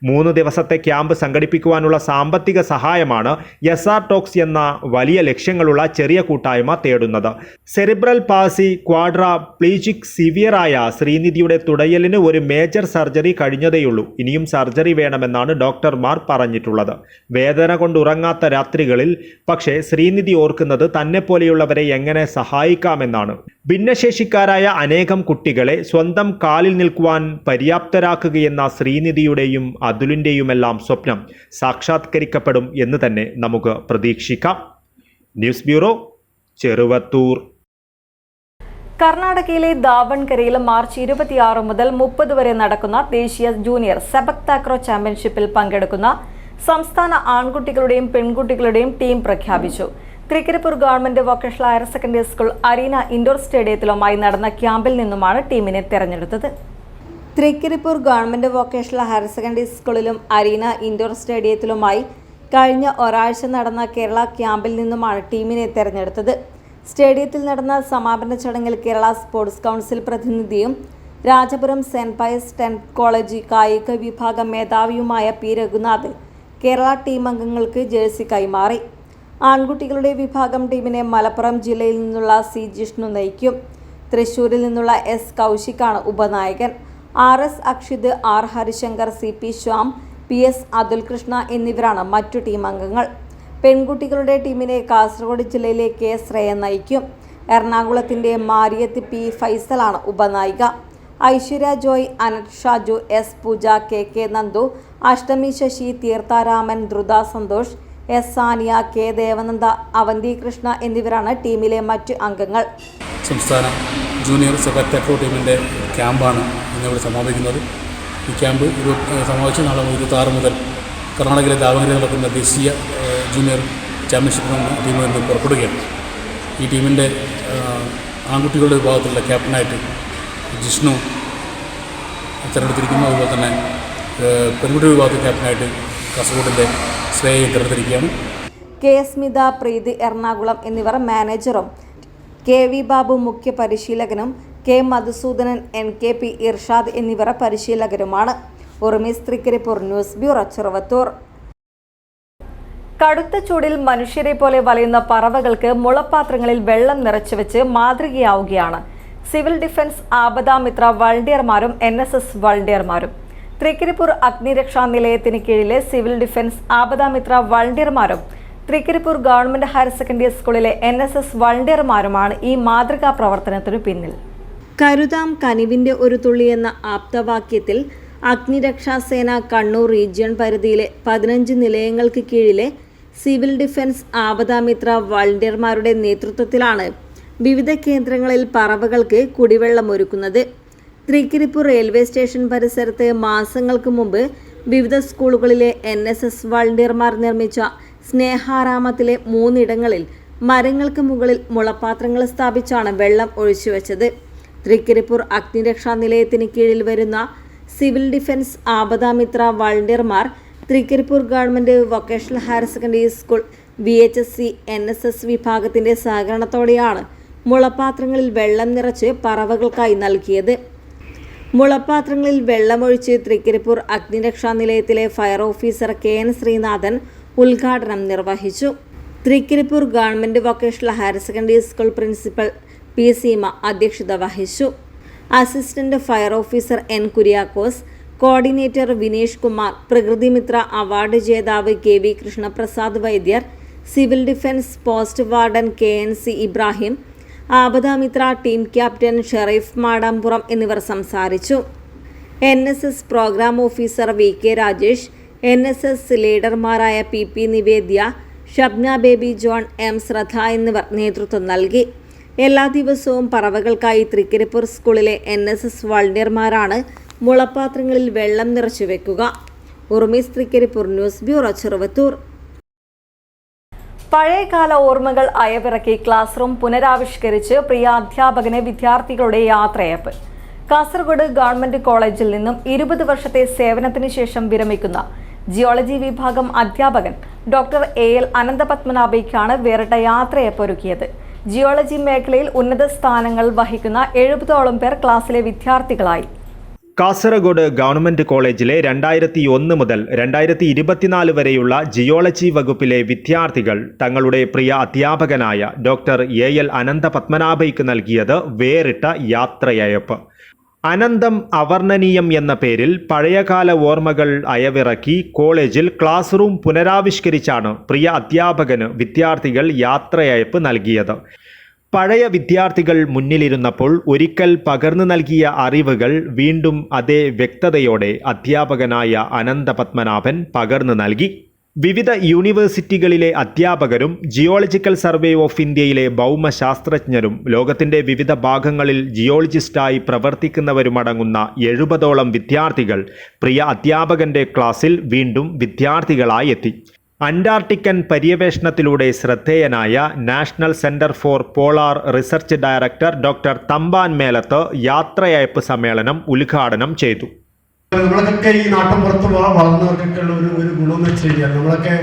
3 ദിവസത്തെ ക്യാമ്പ് സംഘടിപ്പിക്കുവാനുള്ള സാമ്പത്തിക സഹായമാണ് SR ടോക്സ് എന്ന വലിയ ലക്ഷ്യങ്ങളുള്ള ചെറിയ കൂട്ടായ്മ തേടുന്നത്. സെറിബ്രൽ പാൾസി ക്വാഡ്രാപ്ലീജിക് സിവിയറായ ശ്രീനിധിയുടെ തുടയലിന് ഒരു മേജർ സർജറി കഴിഞ്ഞതേയുള്ളൂ. ഇനിയും സർജറി വേണമെന്നാണ് ഡോക്ടർമാർ പറഞ്ഞിട്ടുള്ളത്. വേദന കൊണ്ട് ഉറങ്ങാത്ത രാത്രികളിൽ പക്ഷേ ശ്രീനിധി ഓർക്കുന്നത് തന്നെപ്പോലെയുള്ളവരെ എങ്ങനെ സഹായിക്കാമെന്നാണ്. ഭിന്നശേഷിക്കാരായ അനേകം കുട്ടികളെ സ്വന്തം കാലിൽ നിൽക്കുവാൻ പര്യാപ്തരാക്കുകയെന്ന ശ്രീനിധിയുടെയും അതുലിൻ്റെയുമെല്ലാം സ്വപ്നം സാക്ഷാത്കരിക്കപ്പെടും എന്ന് തന്നെ നമുക്ക് പ്രതീക്ഷിക്കാം. News bureau, Cheruvathur. കർണാടകയിലെ ദാവൺകരയിൽ മാർച്ച് 26 മുതൽ 30 വരെ നടക്കുന്ന ദേശീയ ജൂനിയർ സെബക് താക്രോ ചാമ്പ്യൻഷിപ്പിൽ പങ്കെടുക്കുന്ന സംസ്ഥാന ആൺകുട്ടികളുടെയും പെൺകുട്ടികളുടെയും ടീം പ്രഖ്യാപിച്ചു. Trikaripur government vocational higher secondary school arena indoor സ്റ്റേഡിയത്തിലുമായി നടന്ന ക്യാമ്പിൽ നിന്നുമാണ് ടീമിനെ തെരഞ്ഞെടുത്തത്. Trikaripur government vocational higher secondary സ്കൂളിലും അരീന ഇൻഡോർ സ്റ്റേഡിയത്തിലുമായി കഴിഞ്ഞ ഒരാഴ്ച നടന്ന കേരള ക്യാമ്പിൽ നിന്നുമാണ് ടീമിനെ തെരഞ്ഞെടുത്തത്. സ്റ്റേഡിയത്തിൽ നടന്ന സമാപന ചടങ്ങിൽ കേരള സ്പോർട്സ് കൗൺസിൽ പ്രതിനിധിയും Rajapuram saint Pius 10th college കായിക വിഭാഗം മേധാവിയുമായ P. രഘുനാഥ് കേരള ടീം അംഗങ്ങൾക്ക് ജേഴ്സി കൈമാറി. ആൺകുട്ടികളുടെ വിഭാഗം ടീമിനെ മലപ്പുറം ജില്ലയിൽ നിന്നുള്ള C. ജിഷ്ണു നയിക്കും. തൃശ്ശൂരിൽ നിന്നുള്ള S. കൗശിക്കാണ് ഉപനായകൻ. RS Akshit, R. Harishankar, CP Shyam, PS Atul Krishna എന്നിവരാണ് മറ്റു ടീം അംഗങ്ങൾ. പെൺകുട്ടികളുടെ ടീമിനെ കാസർഗോഡ് ജില്ലയിലെ K ശ്രേയ നയിക്കും. എറണാകുളത്തിന്റെ മാരിയത്ത് P ഫൈസലാണ് ഉപനായിക. Aishwarya Joy, Annette Shaju, S Pooja, KK Nandu, Ashtami Sasi, Theertharaman, Drutha Santhosh, S Sania, K Devananda, Avanti Krishna എന്നിവരാണ് ടീമിലെ മറ്റ് അംഗങ്ങൾ. സംസ്ഥാന ജൂനിയർ സെക്രട്ടറി ടീമിൻ്റെ ക്യാമ്പാണ് ഇന്നിവിടെ സമാപിക്കുന്നത്. ഈ ക്യാമ്പ് സമാപിച്ച് നാളെ 26 മുതൽ കർണാടകയിലെ ദാവനഗിരിയിൽ നടക്കുന്ന ദേശീയ ജൂനിയർ ചാമ്പ്യൻഷിപ്പ് ടീമിൽ നിന്ന് പുറപ്പെടുകയാണ്. ഈ ടീമിൻ്റെ ആൺകുട്ടികളുടെ വിഭാഗത്തിലുള്ള ക്യാപ്റ്റനായിട്ട് ജിഷ്ണു തിരഞ്ഞെടുത്തിരിക്കുന്നു. അതുപോലെ തന്നെ പെൺകുട്ടി വിഭാഗത്തിൽ ക്യാപ്റ്റനായിട്ട് കാസർഗോഡിൻ്റെ ശ്രേയയെ തിരഞ്ഞെടുത്തിരിക്കുകയാണ്. K സ്മിത, പ്രീതി എറണാകുളം എന്നിവർ മാനേജറും KV ബാബു മുഖ്യ പരിശീലകനും K മധുസൂദനൻ, NKP ഇർഷാദ് എന്നിവർ പരിശീലകരുമാണ്. Urumees Trikaripur, news bureau, Cheruvathur. കടുത്ത ചൂടിൽ മനുഷ്യരെ പോലെ വലയുന്ന പറവകൾക്ക് മുളപ്പാത്രങ്ങളിൽ വെള്ളം നിറച്ചുവെച്ച് മാതൃകയാവുകയാണ് സിവിൽ ഡിഫൻസ് ആപദാമിത്ര വളണ്ടിയർമാരും NSS വളണ്ടിയർമാരും. തൃക്കരിപ്പൂർ അഗ്നിരക്ഷാ നിലയത്തിന് കീഴിലെ സിവിൽ ഡിഫൻസ് ആപദാമിത്ര വളണ്ടിയർമാരും തൃക്കരിപ്പൂർ ഗവൺമെന്റ് ഹയർ സെക്കൻഡറി സ്കൂളിലെ NSS വളണ്ടിയർമാരുമാണ് ഈ മാതൃകാ പ്രവർത്തനത്തിനു പിന്നിൽ. കരുതാം കനിവിന്റെ ഒരു തുള്ളി എന്ന ആപ്തവാക്യത്തിൽ അഗ്നിരക്ഷാസേന കണ്ണൂർ റീജിയൺ പരിധിയിലെ 15 നിലയങ്ങൾക്ക് കീഴിലെ സിവിൽ ഡിഫൻസ് ആപദാമിത്ര വളണ്ടിയർമാരുടെ നേതൃത്വത്തിലാണ് വിവിധ കേന്ദ്രങ്ങളിൽ പറവകൾക്ക് കുടിവെള്ളം ഒരുക്കുന്നത്. തൃക്കരിപ്പൂർ റെയിൽവേ സ്റ്റേഷൻ പരിസരത്ത് മാസങ്ങൾക്ക് മുമ്പ് വിവിധ സ്കൂളുകളിലെ NSS വളണ്ടിയർമാർ നിർമ്മിച്ച സ്നേഹാരാമത്തിലെ 3 ഇടങ്ങളിൽ മരങ്ങൾക്ക് മുകളിൽ മുളപ്പാത്രങ്ങൾ സ്ഥാപിച്ചാണ് വെള്ളം ഒഴിച്ചുവെച്ചത്. തൃക്കരിപ്പൂർ അഗ്നിരക്ഷാ നിലയത്തിന് കീഴിൽ വരുന്ന സിവിൽ ഡിഫൻസ് ആപദാമിത്ര വളണ്ടിയർമാർ Trikaripur government vocational higher secondary school VHSC NSS വിഭാഗത്തിന്റെ സഹകരണത്തോടെയാണ് മുളപ്പാത്രങ്ങളിൽ വെള്ളം നിറച്ച് പറവകൾക്കായി നൽകിയത്. മുളപ്പാത്രങ്ങളിൽ വെള്ളമൊഴിച്ച് തൃക്കരിപ്പൂർ അഗ്നിരക്ഷാ നിലയത്തിലെ ഫയർ ഓഫീസർ KN ശ്രീനാഥൻ ഉദ്ഘാടനം നിർവഹിച്ചു. Trikaripur government vocational higher secondary school principal P Seema അധ്യക്ഷത വഹിച്ചു. Assistant fire officer N Kuriakose, coordinator Vinesh Kumar, Prakrithimithra award ജേതാവ് KV Krishnaprasad Vaidyar, civil defence post warden KNC Ibrahim, Aapda Mitra team captain Shereef Madampuram എന്നിവർ സംസാരിച്ചു. NSS programme officer VK Rajesh, NSS ലീഡർമാരായ PP നിവേദ്യ, ഷബ്ന ബേബി ജോൺ, M ശ്രദ്ധ എന്നിവർ നേതൃത്വം നൽകി. എല്ലാ ദിവസവും പറവകൾക്കായി തൃക്കരിപ്പൂർ സ്കൂളിലെ NSS വളണ്ടിയർമാരാണ് മുളപ്പാത്രങ്ങളിൽ വെള്ളം നിറച്ചു വെക്കുക. ഉറുമീസ് തൃക്കരിപ്പൂർ, ന്യൂസ് ബ്യൂറോ, ചെറുവത്തൂർ. പഴയകാല ഓർമ്മകൾ അയവിറക്കി ക്ലാസ് റൂം പുനരാവിഷ്കരിച്ച് പ്രിയ അധ്യാപകന് വിദ്യാർത്ഥികളുടെ യാത്രയയപ്പ്. കാസർഗോഡ് ഗവൺമെന്റ് കോളേജിൽ നിന്നും 20 വർഷത്തെ സേവനത്തിന് ശേഷം വിരമിക്കുന്ന ജിയോളജി വിഭാഗം അധ്യാപകൻ ഡോക്ടർ AL അനന്തപത്മനാഭയ്ക്കാണ് വേറിട്ട യാത്രയയപ്പ് ഒരുക്കിയത്. ജിയോളജി മേഖലയിൽ ഉന്നത സ്ഥാനങ്ങൾ വഹിക്കുന്ന 70ഓളം പേർ ക്ലാസ്സിലെ വിദ്യാർത്ഥികളായി. കാസർഗോഡ് ഗവൺമെന്റ് കോളേജിലെ 2001 മുതൽ 2024 വരെയുള്ള ജിയോളജി വകുപ്പിലെ വിദ്യാർത്ഥികൾ തങ്ങളുടെ പ്രിയ അധ്യാപകനായ ഡോക്ടർ AL അനന്തപത്മനാഭയ്ക്ക് നൽകിയത് വേറിട്ട യാത്രയയപ്പ്. അനന്തം അവർണ്ണനീയം എന്ന പേരിൽ പഴയകാല ഓർമ്മകൾ അയവിറക്കി കോളേജിൽ ക്ലാസ് റൂം പുനരാവിഷ്കരിച്ചാണ് പ്രിയ അധ്യാപകന് വിദ്യാർത്ഥികൾ യാത്രയയപ്പ് നൽകിയത്. പഴയ വിദ്യാർത്ഥികൾ മുന്നിലിരുന്നപ്പോൾ ഒരിക്കൽ പകർന്നു നൽകിയ അറിവുകൾ വീണ്ടും അതേ വ്യക്തതയോടെ അധ്യാപകനായ അനന്തപത്മനാഭൻ പകർന്നു നൽകി. വിവിധ യൂണിവേഴ്സിറ്റികളിലെ അധ്യാപകരും ജിയോളജിക്കൽ സർവേ ഓഫ് ഇന്ത്യയിലെ ഭൗമശാസ്ത്രജ്ഞരും ലോകത്തിൻ്റെ വിവിധ ഭാഗങ്ങളിൽ ജിയോളജിസ്റ്റായി പ്രവർത്തിക്കുന്നവരുമടങ്ങുന്ന 70ഓളം വിദ്യാർത്ഥികൾ പ്രിയ അധ്യാപകന്റെ ക്ലാസ്സിൽ വീണ്ടും വിദ്യാർത്ഥികളായി എത്തി. അന്റാർട്ടിക്കൻ പര്യവേഷണത്തിലൂടെ ശ്രദ്ധേയനായ national centre for polar research director doctor Thampan Melath യാത്രയയപ്പ് സമ്മേളനം ഉദ്ഘാടനം ചെയ്തു. നമ്മളൊക്കെ ഈ നാട്ടിൻപുറത്ത് വളർന്നവർക്കൊക്കെ ഉള്ള ഒരു ഗുണമെന്ന് വെച്ച് കഴിഞ്ഞാൽ നമ്മളൊക്കെ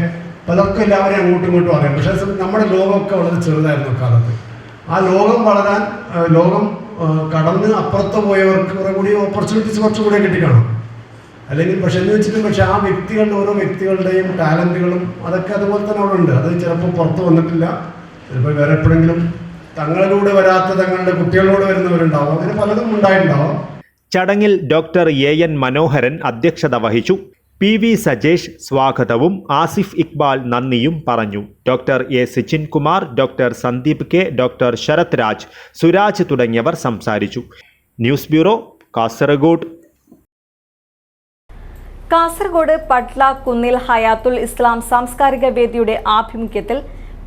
പലർക്കും എല്ലാവരെയും അങ്ങോട്ടും ഇങ്ങോട്ടും അറിയാം. പക്ഷേ നമ്മുടെ ലോകമൊക്കെ വളരെ ചെറുതായിരുന്നു കാലത്ത്. ആ ലോകം വളരാൻ ലോകം കടന്ന് അപ്പുറത്ത് പോയവർക്ക് കുറെ കൂടി ഓപ്പർച്യൂണിറ്റീസ് കുറച്ചുകൂടെ കിട്ടിക്കാണും. അല്ലെങ്കിൽ പക്ഷെ എന്ന് വെച്ചിട്ടും പക്ഷെ ആ വ്യക്തികളുടെ ഓരോ വ്യക്തികളുടെയും ടാലന്റുകളും അതൊക്കെ അതുപോലെ തന്നെ അവിടെ ഉണ്ട്. അത് ചിലപ്പോൾ പുറത്ത് വന്നിട്ടില്ല. ചിലപ്പോൾ വേറെ എപ്പോഴെങ്കിലും തങ്ങളിലൂടെ വരാത്ത തങ്ങളുടെ കുട്ടികളോട് വരുന്നവരുണ്ടാവും. അങ്ങനെ പലതും ഉണ്ടായിട്ടുണ്ടാവും. ചടങ്ങിൽ ഡോക്ടർ AN മനോഹരൻ അധ്യക്ഷത വഹിച്ചു. PV സജേഷ് സ്വാഗതവും ആസിഫ് ഇക്ബാൽ നന്ദിയും പറഞ്ഞു. Doctor A Sachin Kumar, doctor Sandeep K, doctor Sarath Raj, Suraj തുടങ്ങിയവർ സംസാരിച്ചു. News bureau, Kasaragod. കാസർഗോഡ് പട്ല കുന്നിൽ ഹയാത്തുൽ ഇസ്ലാം സാംസ്കാരിക വേദിയുടെ ആഭിമുഖ്യത്തിൽ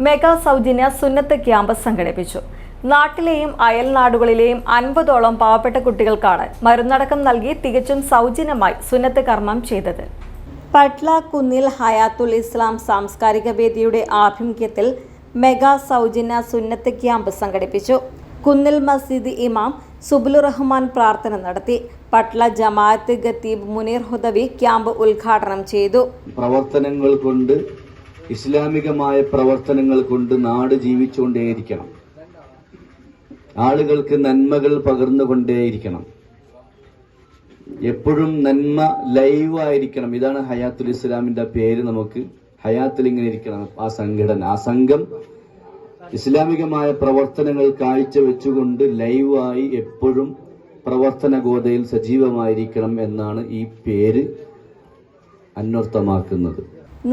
മെഗാ സൗജന്യ സുന്നത്ത് ക്യാമ്പ് സംഘടിപ്പിച്ചു. നാട്ടിലെയും അയൽനാടുകളിലെയും 50ഓളം പാവപ്പെട്ട കുട്ടികൾക്കാണ് മരുന്നടക്കം നൽകി തികച്ചും സൗജന്യമായി സുന്നത്ത് കർമ്മം ചെയ്തത്. പട്ല കുന്നിൽ ഹയാത്തുൽ ഇസ്ലാം സാംസ്കാരിക വേദിയുടെ ആഭിമുഖ്യത്തിൽ മെഗാ സൗജന്യ സുന്നത്ത് ക്യാമ്പ് സംഘടിപ്പിച്ചു. കുന്നിൽ മസ്ജിദ് ഇമാം സുബുലുർ റഹ്മാൻ പ്രാർത്ഥന നടത്തി. പട്ല ജമാഅത്ത് ഖത്തീബ് മുനീർ ഹുദവി ക്യാമ്പ് ഉദ്ഘാടനം ചെയ്തു. പ്രവർത്തനങ്ങൾ കൊണ്ട്, ഇസ്ലാമികമായ പ്രവർത്തനങ്ങൾ കൊണ്ട് നാട് ജീവിച്ചുകൊണ്ടേയിരിക്കണം. ആളുകൾക്ക് നന്മകൾ പകർന്നുകൊണ്ടേയിരിക്കണം. എപ്പോഴും നന്മ ലൈവായിരിക്കണം. ഇതാണ് ഹയാത്തുൽ ഇസ്ലാമിന്റെ പേര്. നമുക്ക് ഹയാത്തിൽ ഇങ്ങനെ ഇരിക്കണം. ആ സംഘടന, ആ സംഘം ഇസ്ലാമികമായ പ്രവർത്തനങ്ങൾ കാഴ്ചവെച്ചുകൊണ്ട് ലൈവായി എപ്പോഴും പ്രവർത്തന ഗോതയിൽ സജീവമായിരിക്കണം എന്നാണ് ഈ പേര് അന്വർത്ഥമാക്കുന്നത്.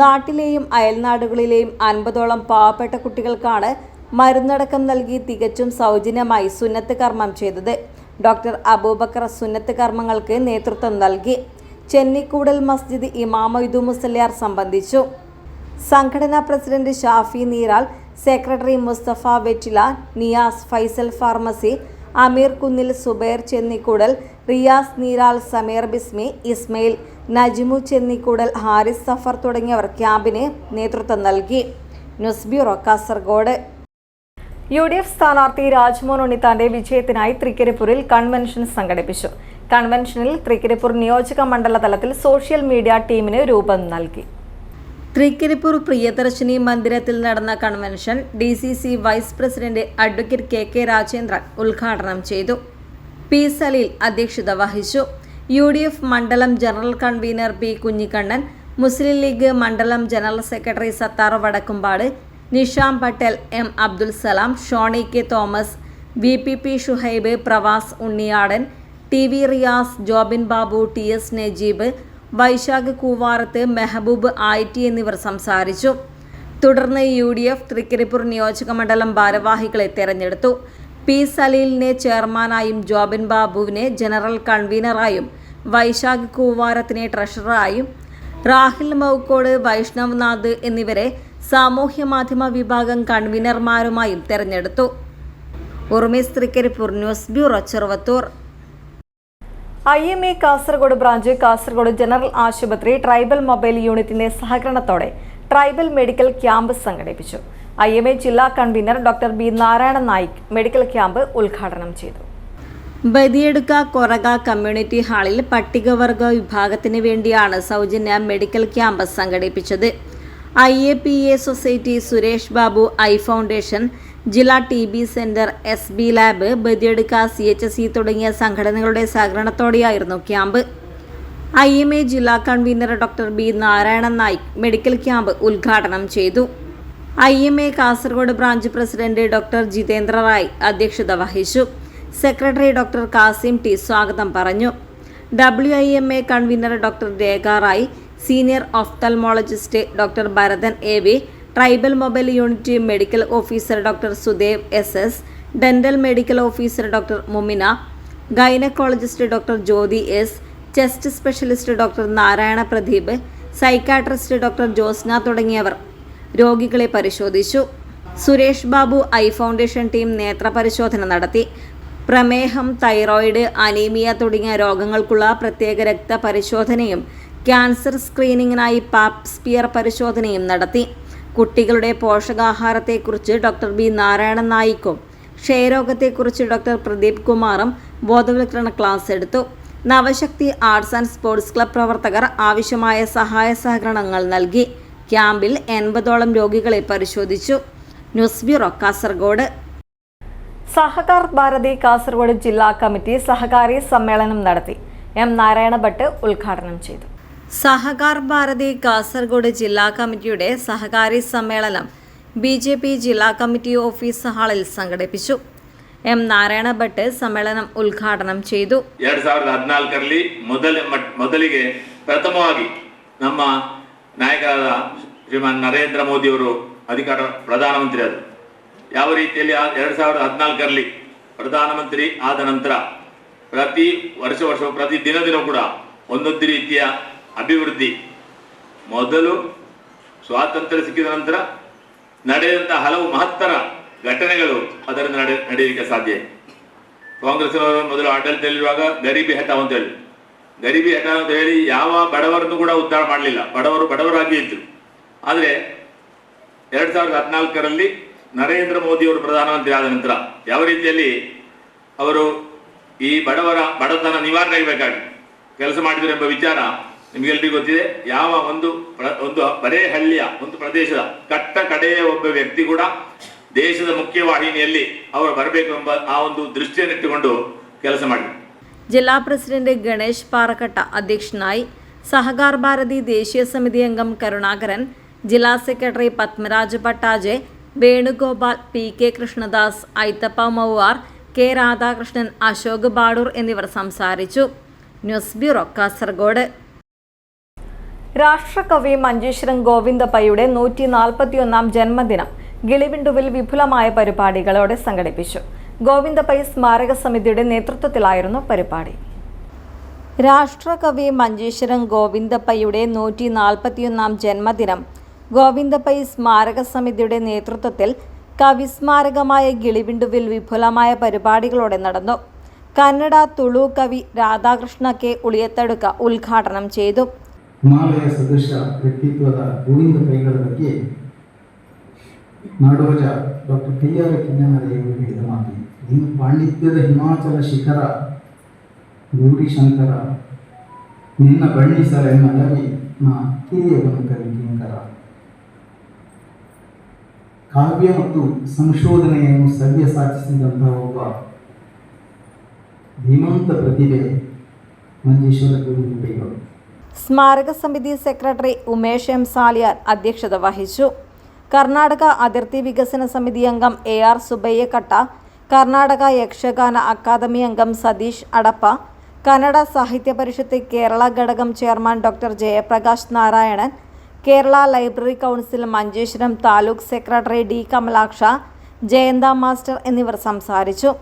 നാട്ടിലെയും അയൽനാടുകളിലെയും 50ഓളം പാവപ്പെട്ട കുട്ടികൾക്കാണ് മരുന്നടക്കം നൽകി തികച്ചും സൗജന്യമായി സുന്നത്ത് കർമ്മം ചെയ്തത്. ഡോക്ടർ അബൂബക്കർ സുന്നത്ത് കർമ്മങ്ങൾക്ക് നേതൃത്വം നൽകി. ചെന്നിക്കൂടൽ മസ്ജിദ് ഇമാം മൊയ്തു മുസല്യാർ സംബന്ധിച്ചു. സംഘടനാ പ്രസിഡന്റ് ഷാഫി നീരാൾ, സെക്രട്ടറി മുസ്തഫ വെറ്റില, നിയാസ്, ഫൈസൽ ഫാർമസി, അമീർ കുന്നിൽ, സുബൈർ ചെന്നിക്കൂടൽ, റിയാസ് നീരാൾ, സമീർ ബിസ്മി, ഇസ്മയിൽ, നജ്മു ചെന്നിക്കൂടൽ, ഹാരിസ് സഫർ തുടങ്ങിയവർ ക്യാമ്പിന് നേതൃത്വം നൽകി. News bureau, Kasaragod. UDF സ്ഥാനാർത്ഥി രാജ്മോഹൻ ഉണ്ണിത്താന്റെ വിജയത്തിനായി തൃക്കരിപ്പൂരിൽ കൺവെൻഷൻ സംഘടിപ്പിച്ചു. കൺവെൻഷനിൽ തൃക്കരിപ്പൂർ നിയോജക മണ്ഡല തലത്തിൽ സോഷ്യൽ മീഡിയ ടീമിന് രൂപം നൽകി. തൃക്കരിപ്പൂർ പ്രിയദർശിനി മന്ദിരത്തിൽ നടന്ന convention DCC vice president advocate KK Rajendran ഉദ്ഘാടനം ചെയ്തു. P സലീൽ അധ്യക്ഷത വഹിച്ചു. UDF മണ്ഡലം general convener P Kunhikannan, Muslim League മണ്ഡലം general secretary Sathar Vadakkumpad, Nisham Patel, M Abdul Salam, Shoni K Thomas, VPP Shuhaib, Pravas Unniyadan, TV Riyas, Jobin Babu, TS Najeeb, Vaishakh Koovarath, Mehboob IT എന്നിവർ സംസാരിച്ചു. തുടർന്ന് UDF തൃക്കരിപ്പൂർ നിയോജക മണ്ഡലം ഭാരവാഹികളെ തെരഞ്ഞെടുത്തു. P സലീലിനെ ചെയർമാനായും, ജോബിൻ ബാബുവിനെ ജനറൽ കൺവീനറായും, വൈശാഖ് കൂവാറത്തിനെ ട്രഷററായും, രാഹിൽ മൗക്കോട്, വൈഷ്ണവ് നാഥ് എന്നിവരെ സാമൂഹ്യ മാധ്യമ വിഭാഗം കൺവീനർമാരുമായും തെരഞ്ഞെടുത്തു. Urmees, Trikaripur. News bureau, Cheruvathur. IMA Kasaragod branch Kasaragod general ആശുപത്രി ട്രൈബൽ മൊബൈൽ യൂണിറ്റിന്റെ സഹകരണത്തോടെ ട്രൈബൽ മെഡിക്കൽ ക്യാമ്പ് സംഘടിപ്പിച്ചു. IMA ജില്ലാ convener doctor B Narayana Naik medical camp ഉദ്ഘാടനം ചെയ്തു. ബദിയടുക്ക കൊറഗ കമ്മ്യൂണിറ്റി ഹാളിൽ പട്ടികവർഗ വിഭാഗത്തിന് വേണ്ടിയാണ് സൗജന്യ മെഡിക്കൽ ക്യാമ്പ് സംഘടിപ്പിച്ചത്. IAPA society, Suresh Babu eye foundation, ജില്ലാ TB centre, SB lab, Badiyadka CHC തുടങ്ങിയ സംഘടനകളുടെ സഹകരണത്തോടെയായിരുന്നു ക്യാമ്പ്. IMA ജില്ലാ convener doctor B Narayana Naik medical camp ഉദ്ഘാടനം ചെയ്തു. IMA Kasaragod branch president doctor Jitendra Rai അധ്യക്ഷത വഹിച്ചു. സെക്രട്ടറി ഡോക്ടർ കാസിം T സ്വാഗതം പറഞ്ഞു. WIMA convener doctor Rekha Rai, senior ophthalmologist doctor Bharathan AV, tribal mobile unit medical officer doctor Sudev SS, dental medical officer doctor Mumina, gynaecologist doctor Jyothi S, chest specialist doctor Narayana Pradeep, psychiatrist doctor Josna തുടങ്ങിയവർ രോഗികളെ പരിശോധിച്ചു. Suresh Babu eye foundation team നേത്ര പരിശോധന നടത്തി. പ്രമേഹം, thyroid, anaemia തുടങ്ങിയ രോഗങ്ങൾക്കുള്ള പ്രത്യേക രക്ത പരിശോധനയും ക്യാൻസർ സ്ക്രീനിങ്ങിനായി പാപ്സ്പിയർ പരിശോധനയും നടത്തി. കുട്ടികളുടെ പോഷകാഹാരത്തെക്കുറിച്ച് ഡോക്ടർ B നാരായണ നായിക്കും ക്ഷയരോഗത്തെക്കുറിച്ച് ഡോക്ടർ പ്രദീപ് കുമാറും ബോധവൽക്കരണ ക്ലാസ് എടുത്തു. Navashakti arts and sports club പ്രവർത്തകർ ആവശ്യമായ സഹായ സഹകരണങ്ങൾ നൽകി. ക്യാമ്പിൽ 80ഓളം രോഗികളെ പരിശോധിച്ചു. News bureau, Kasaragod. സഹകാർ ഭാരതി കാസർഗോഡ് ജില്ലാ കമ്മിറ്റി സഹകാരി സമ്മേളനം നടത്തി. M നാരായണ ഭട്ട് ഉദ്ഘാടനം ചെയ്തു. സഹകാർ ഭാരതി കാസർഗോഡ് ജില്ലാ കമ്മിറ്റിയുടെ സഹകാരി സമ്മേളനം BJP ജില്ലാ കമ്മിറ്റി ഓഫീസ് ഹാളിൽ സംഘടിപ്പിച്ചു. M ನಾರಾಯಣ ಭಟ್ ಸಮ್ಮೇಳನ ಉದ್ಘಾಟನೆ ചെയ്തു. 2014ರಲ್ಲಿ ಮೊದಲಿಗೆ ಪ್ರಥಮವಾಗಿ ನಮ್ಮ ನಾಯಕರಾದ ಶ್ರೀಮಾನ್ ನರೇಂದ್ರ ಮೋದಿಯವರು ಅಧಿಕಾರ ಪ್ರಧಾನಮಂತ್ರಿ ಆದರು. ಯಾವ ರೀತಿಯಲ್ಲಿ 2014ರಲ್ಲಿ ಪ್ರಧಾನಮಂತ್ರಿ ಆದ ನಂತರ ಪ್ರತಿ ವರ್ಷ ಪ್ರತಿ ದಿನವೂ ಕೂಡ ಒಂದೊಂದು ರೀತಿಯ ಅಭಿವೃದ್ಧಿ, ಮೊದಲು ಸ್ವಾತಂತ್ರ್ಯ ಸಿಕ್ಕಿದ ನಂತರ ನಡೆದಂಥ ಹಲವು ಮಹತ್ತರ ಘಟನೆಗಳು ಅದರಿಂದ ನಡೆಯಲಿಕ್ಕೆ ಸಾಧ್ಯ. ಕಾಂಗ್ರೆಸ್ನವರು ಮೊದಲು ಆಡಳಿತದಲ್ಲಿರುವಾಗ ಗರೀಬಿ ಹಠಾವ್ ಅಂತ ಹೇಳಿ, ಗರೀಬಿ ಹಠಾವ್ ಅಂತ ಹೇಳಿ ಯಾವ ಬಡವರನ್ನು ಕೂಡ ಉದ್ಧಾರ ಮಾಡಲಿಲ್ಲ, ಬಡವರಾಗಿ ಇದ್ರು. ಆದರೆ 2014ರಲ್ಲಿ ನರೇಂದ್ರ ಮೋದಿಯವರು ಪ್ರಧಾನಮಂತ್ರಿ ಆದ ನಂತರ ಯಾವ ರೀತಿಯಲ್ಲಿ ಅವರು ಈ ಬಡತನ ನಿವಾರಣೆ ಆಗಬೇಕಾಗಿ ಕೆಲಸ ಮಾಡಿದರು ಎಂಬ ವಿಚಾರ ನಿಮಗೆಲ್ಲರಿಗೂ ಗೊತ್ತಿದೆ. ಯಾವ ಒಂದು ಬರೇ ಹಳ್ಳಿಯ ಒಂದು ಪ್ರದೇಶದ ಕಟ್ಟ ಕಡೆಯ ಒಬ್ಬ ವ್ಯಕ್ತಿ ಕೂಡ ದೇಶದ മുഖ്യവാഹിനിಯಲ್ಲಿ ಅವರು ಬರಬೇಕು ಎಂಬ ಆ ಒಂದು ದೃಷ್ಟಿಯನ್ನಿಟ್ಟುಕೊಂಡು ಕೆಲಸ ಮಾಡಿದರು. ജില്ലാ പ്രസിഡന്റ് ഗണേഷ് പാറക്കട്ട അധ്യക്ഷനായി. സഹകാർ ഭാരതി ദേശീയ സമിതി അംഗം കരുണാകരൻ, ജില്ലാ secretary Padmaraj Pattaje, Venugopal, PK Krishnadas, Aithappa Mouvar, K Radhakrishnan, Ashok Badoor എന്നിവർ സംസാരിച്ചു. News bureau, Kasaragod. രാഷ്ട്രകവി മഞ്ചേശ്വരം ഗോവിന്ദപ്പയുടെ 141ാം ജന്മദിനം ഗിളിവിണ്ടുവിൽ വിപുലമായ പരിപാടികളോടെ സംഘടിപ്പിച്ചു. ഗോവിന്ദപ്പൈ സ്മാരക സമിതിയുടെ നേതൃത്വത്തിലായിരുന്നു പരിപാടി. രാഷ്ട്രകവി മഞ്ചേശ്വരം ഗോവിന്ദപ്പയുടെ 141ാം ജന്മദിനം ഗോവിന്ദപ്പൈ സ്മാരക സമിതിയുടെ നേതൃത്വത്തിൽ കവിസ്മാരകമായ ഗിളിവിണ്ടുവിൽ വിപുലമായ പരിപാടികളോടെ നടന്നു. കന്നഡ തുളു കവി രാധാകൃഷ്ണ K ഉളിയത്തടുക്ക ഉദ്ഘാടനം ചെയ്തു. ಹಿಮಾಲಯ ಸದೃಶ ವ್ಯಕ್ತಿತ್ವದ ಗೋವಿಂದ ಪೈಗಳ ಬಗ್ಗೆ ನಾಡೋಜ ಡಾಕ್ಟರ್ TR ಕಿನ್ನಮರೆಯವರು ಹೇಳಿದ ಮಾತು, ನೀನು ಪಾಂಡಿತ್ಯದ ಹಿಮಾಚಲ ಶಿಖರ ಗೌರಿಶಂಕರ, ನಿನ್ನ ಬಣ್ಣಿಸರೆನ್ನಲ್ಲವೇ ನಾ ಕಿರಿಯವನ್ನು ಕವಿಕಿಂಕರ. ಕಾವ್ಯ ಮತ್ತು ಸಂಶೋಧನೆಯನ್ನು ಸವ್ಯಸಾಚಿಸಿದಂತಹ ಒಬ್ಬ ಧೀಮಂತ ಪ್ರತಿಭೆ ಮಂಜೇಶ್ವರ ಗೋವಿಂದ ಪೈಗಳು. സ്മാരക സമിതി സെക്രട്ടറി ഉമേഷ് M സാലിയാർ അധ്യക്ഷത വഹിച്ചു. കർണാടക അതിർത്തി വികസന സമിതി അംഗം AR സുബയ്യക്കട്ട, കർണാടക യക്ഷഗാന അക്കാദമി അംഗം സതീഷ് അടപ്പ, കന്നഡ സാഹിത്യ പരിഷത്ത് കേരള ഘടകം chairman doctor Jayaprakash Narayanan, Kerala library council Manjeshwaram taluk secretary D Kamalaksha, Jayanta master എന്നിവർ സംസാരിച്ചു.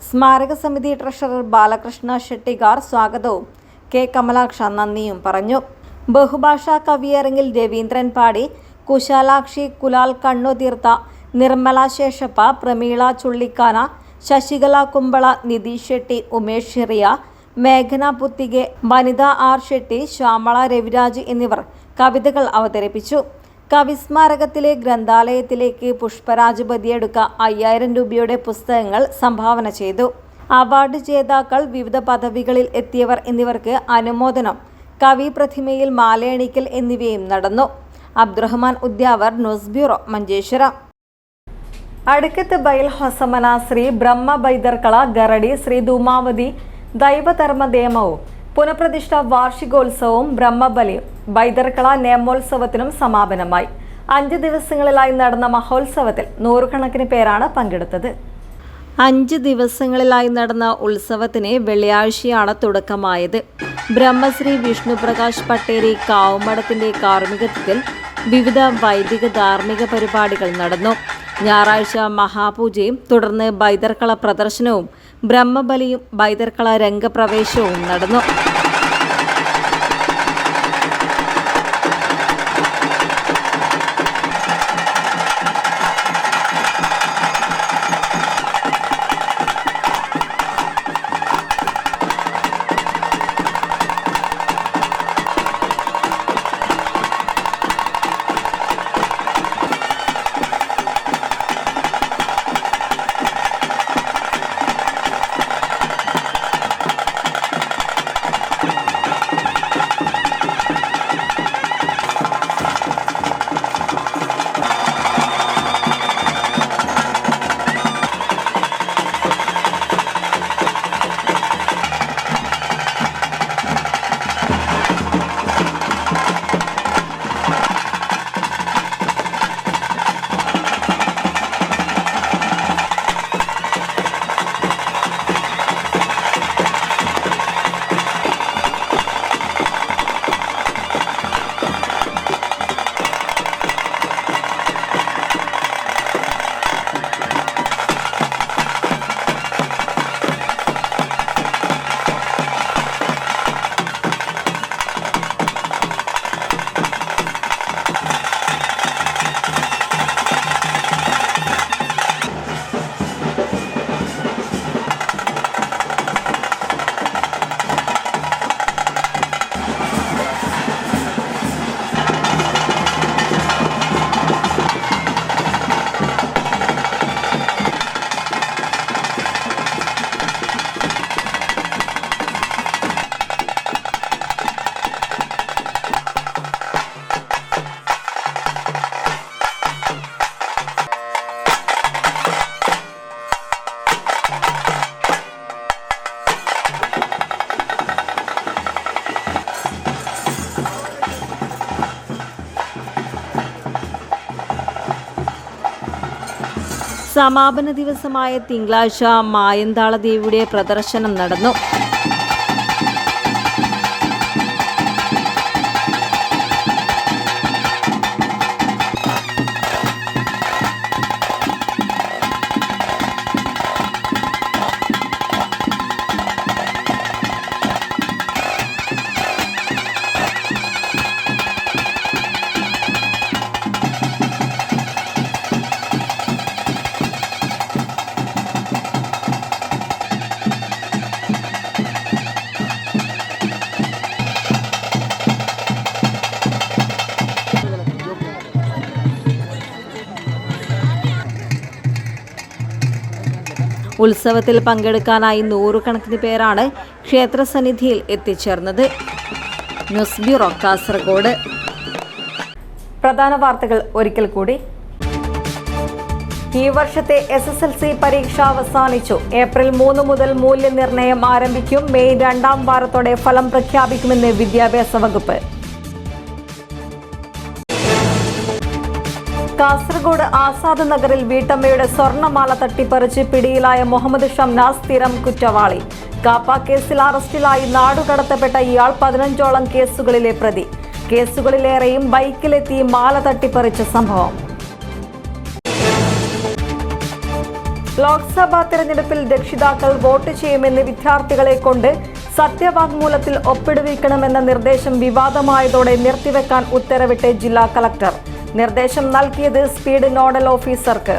സ്മാരക സമിതി ട്രഷറർ ബാലകൃഷ്ണ ഷെട്ടിഗാർ സ്വാഗതവും K കമലാക്ഷ നന്ദിയും പറഞ്ഞു. ബഹുഭാഷാ കവിയരങ്ങിൽ രവീന്ദ്രൻ പാടി, കുശാലാക്ഷി കുലാൽ കണ്ണുതീർത്ത, നിർമ്മല ശേഷപ്പ, പ്രമീള ചുള്ളിക്കാന, ശശികല കുമ്പള, നിധി ഷെട്ടി, ഉമേഷ് ഷിറിയ, മേഘന പുത്തികെ, വനിത R ഷെട്ടി, ശ്യാമള രവിരാജ് എന്നിവർ കവിതകൾ അവതരിപ്പിച്ചു. കവിസ്മാരകത്തിലെ ഗ്രന്ഥാലയത്തിലേക്ക് പുഷ്പരാജ് ബദിയടുക്ക 5000 രൂപയുടെ പുസ്തകങ്ങൾ സംഭാവന ചെയ്തു. അവാർഡ് ജേതാക്കൾ, വിവിധ പദവികളിൽ എത്തിയവർ എന്നിവർക്ക് അനുമോദനം, കവി പ്രതിമയിൽ മാലയണിക്കൽ എന്നിവയും നടന്നു. Abdurahman Udyavar, news bureau, Manjeshwaram. അടുക്കത്ത് ബൈൽ ഹൊസമന ശ്രീ ബ്രഹ്മ ബൈദർക്കള ഗറടി ശ്രീ ധൂമാവതി ദൈവധർമ്മദേമവും പുനഃപ്രതിഷ്ഠ വാർഷികോത്സവവും ബ്രഹ്മബലിയും ബൈദർക്കള നേമോത്സവത്തിനും സമാപനമായി. 5 ദിവസങ്ങളിലായി നടന്ന മഹോത്സവത്തിൽ 100 കണക്കിന് പേരാണ് പങ്കെടുത്തത്. 5 ദിവസങ്ങളിലായി നടന്ന ഉത്സവത്തിന് വെള്ളിയാഴ്ചയാണ് തുടക്കമായത്. ബ്രഹ്മശ്രീ വിഷ്ണുപ്രകാശ് പട്ടേരി കാവുമഠത്തിന്റെ കാർമ്മികത്വത്തിൽ വിവിധ വൈദിക ധാർമ്മിക പരിപാടികൾ നടന്നു. ഞായറാഴ്ച മഹാപൂജയും തുടർന്ന് ബൈദർക്കള പ്രദർശനവും ബ്രഹ്മബലിയും ബൈദർക്കള രംഗപ്രവേശവും നടന്നു. സമാപന ദിവസമായ തിങ്കളാഴ്ച മായന്താള ദേവിയുടെ പ്രദർശനം നടന്നു. ഉത്സവത്തിൽ പങ്കെടുക്കാനായി നൂറുകണക്കിന് പേരാണ് ക്ഷേത്രസന്നിധിയിൽ എത്തിച്ചേർന്നത്. News bureau, Kasaragod. പ്രധാന വാർത്തകൾ ഒരിക്കൽ കൂടി. ഈ വർഷത്തെ SSLC പരീക്ഷ അവസാനിച്ചു. ഏപ്രിൽ 3 മുതൽ മൂല്യനിർണ്ണയം ആരംഭിക്കും. മെയ് 2ാം വാരത്തോടെ ഫലം പ്രഖ്യാപിക്കുമെന്ന് വിദ്യാഭ്യാസ വകുപ്പ്. കാസർഗോഡ് ആസാദ് നഗറിൽ വീട്ടമ്മയുടെ സ്വർണ്ണമാല തട്ടിപ്പറിച്ച് പിടിയിലായ മുഹമ്മദ് ഷംനാസ് സ്ഥിരം കുറ്റവാളി. കാപ്പ കേസിൽ അറസ്റ്റിലായി നാടുകടത്തപ്പെട്ട ഇയാൾ 15ഓളം കേസുകളിലെ പ്രതി. കേസുകളിലേറെയും ബൈക്കിലെത്തി മാല തട്ടിപ്പറിച്ച സംഭവം. ലോക്സഭാ തെരഞ്ഞെടുപ്പിൽ രക്ഷിതാക്കൾ വോട്ട് ചെയ്യുമെന്ന് വിദ്യാർത്ഥികളെ കൊണ്ട് സത്യവാങ്മൂലത്തിൽ ഒപ്പിടുവിക്കണമെന്ന നിർദ്ദേശം വിവാദമായതോടെ നിർത്തിവെക്കാൻ ഉത്തരവിട്ട് ജില്ലാ കളക്ടർ. നിർദ്ദേശം നൽകിയത് സ്പീഡ് നോഡൽ ഓഫീസർക്ക്.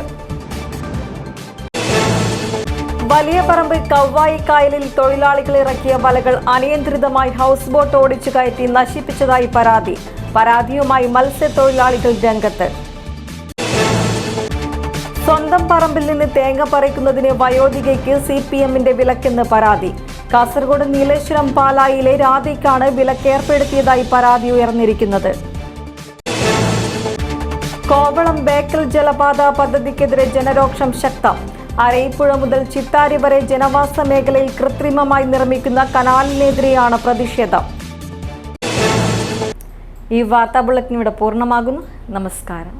വലിയ പറമ്പ് കവ്വായി കായലിൽ തൊഴിലാളികൾ ഇറക്കിയ വലകൾ അനിയന്ത്രിതമായി ഹൗസ് ബോട്ട് ഓടിച്ചു കയറ്റി നശിപ്പിച്ചതായി പരാതി. പരാതിയുമായി മത്സ്യത്തൊഴിലാളികൾ രംഗത്ത്. സ്വന്തം പറമ്പിൽ നിന്ന് തേങ്ങ പറിക്കുന്നതിന് വയോധികയ്ക്ക് CPMന്റെ വിലക്കെന്ന് പരാതി. കാസർഗോഡ് നീലേശ്വരം പാലായിലെ രാധയ്ക്കാണ് വിലക്കേർപ്പെടുത്തിയതായി പരാതി ഉയർന്നിരിക്കുന്നത്. കോവളം ബേക്കൽ ജലപാത പദ്ധതിക്കെതിരെ ജനരോക്ഷം ശക്തം. അരയിപ്പുഴ മുതൽ ചിത്താരി വരെ ജനവാസ മേഖലയിൽ കൃത്രിമമായി നിർമ്മിക്കുന്ന കനാലിനെതിരെയാണ് പ്രതിഷേധം. ഈ വാർത്താ ബുള്ളറ്റിൻ ഇവിടെ പൂർണ്ണമാകുന്നു. നമസ്കാരം.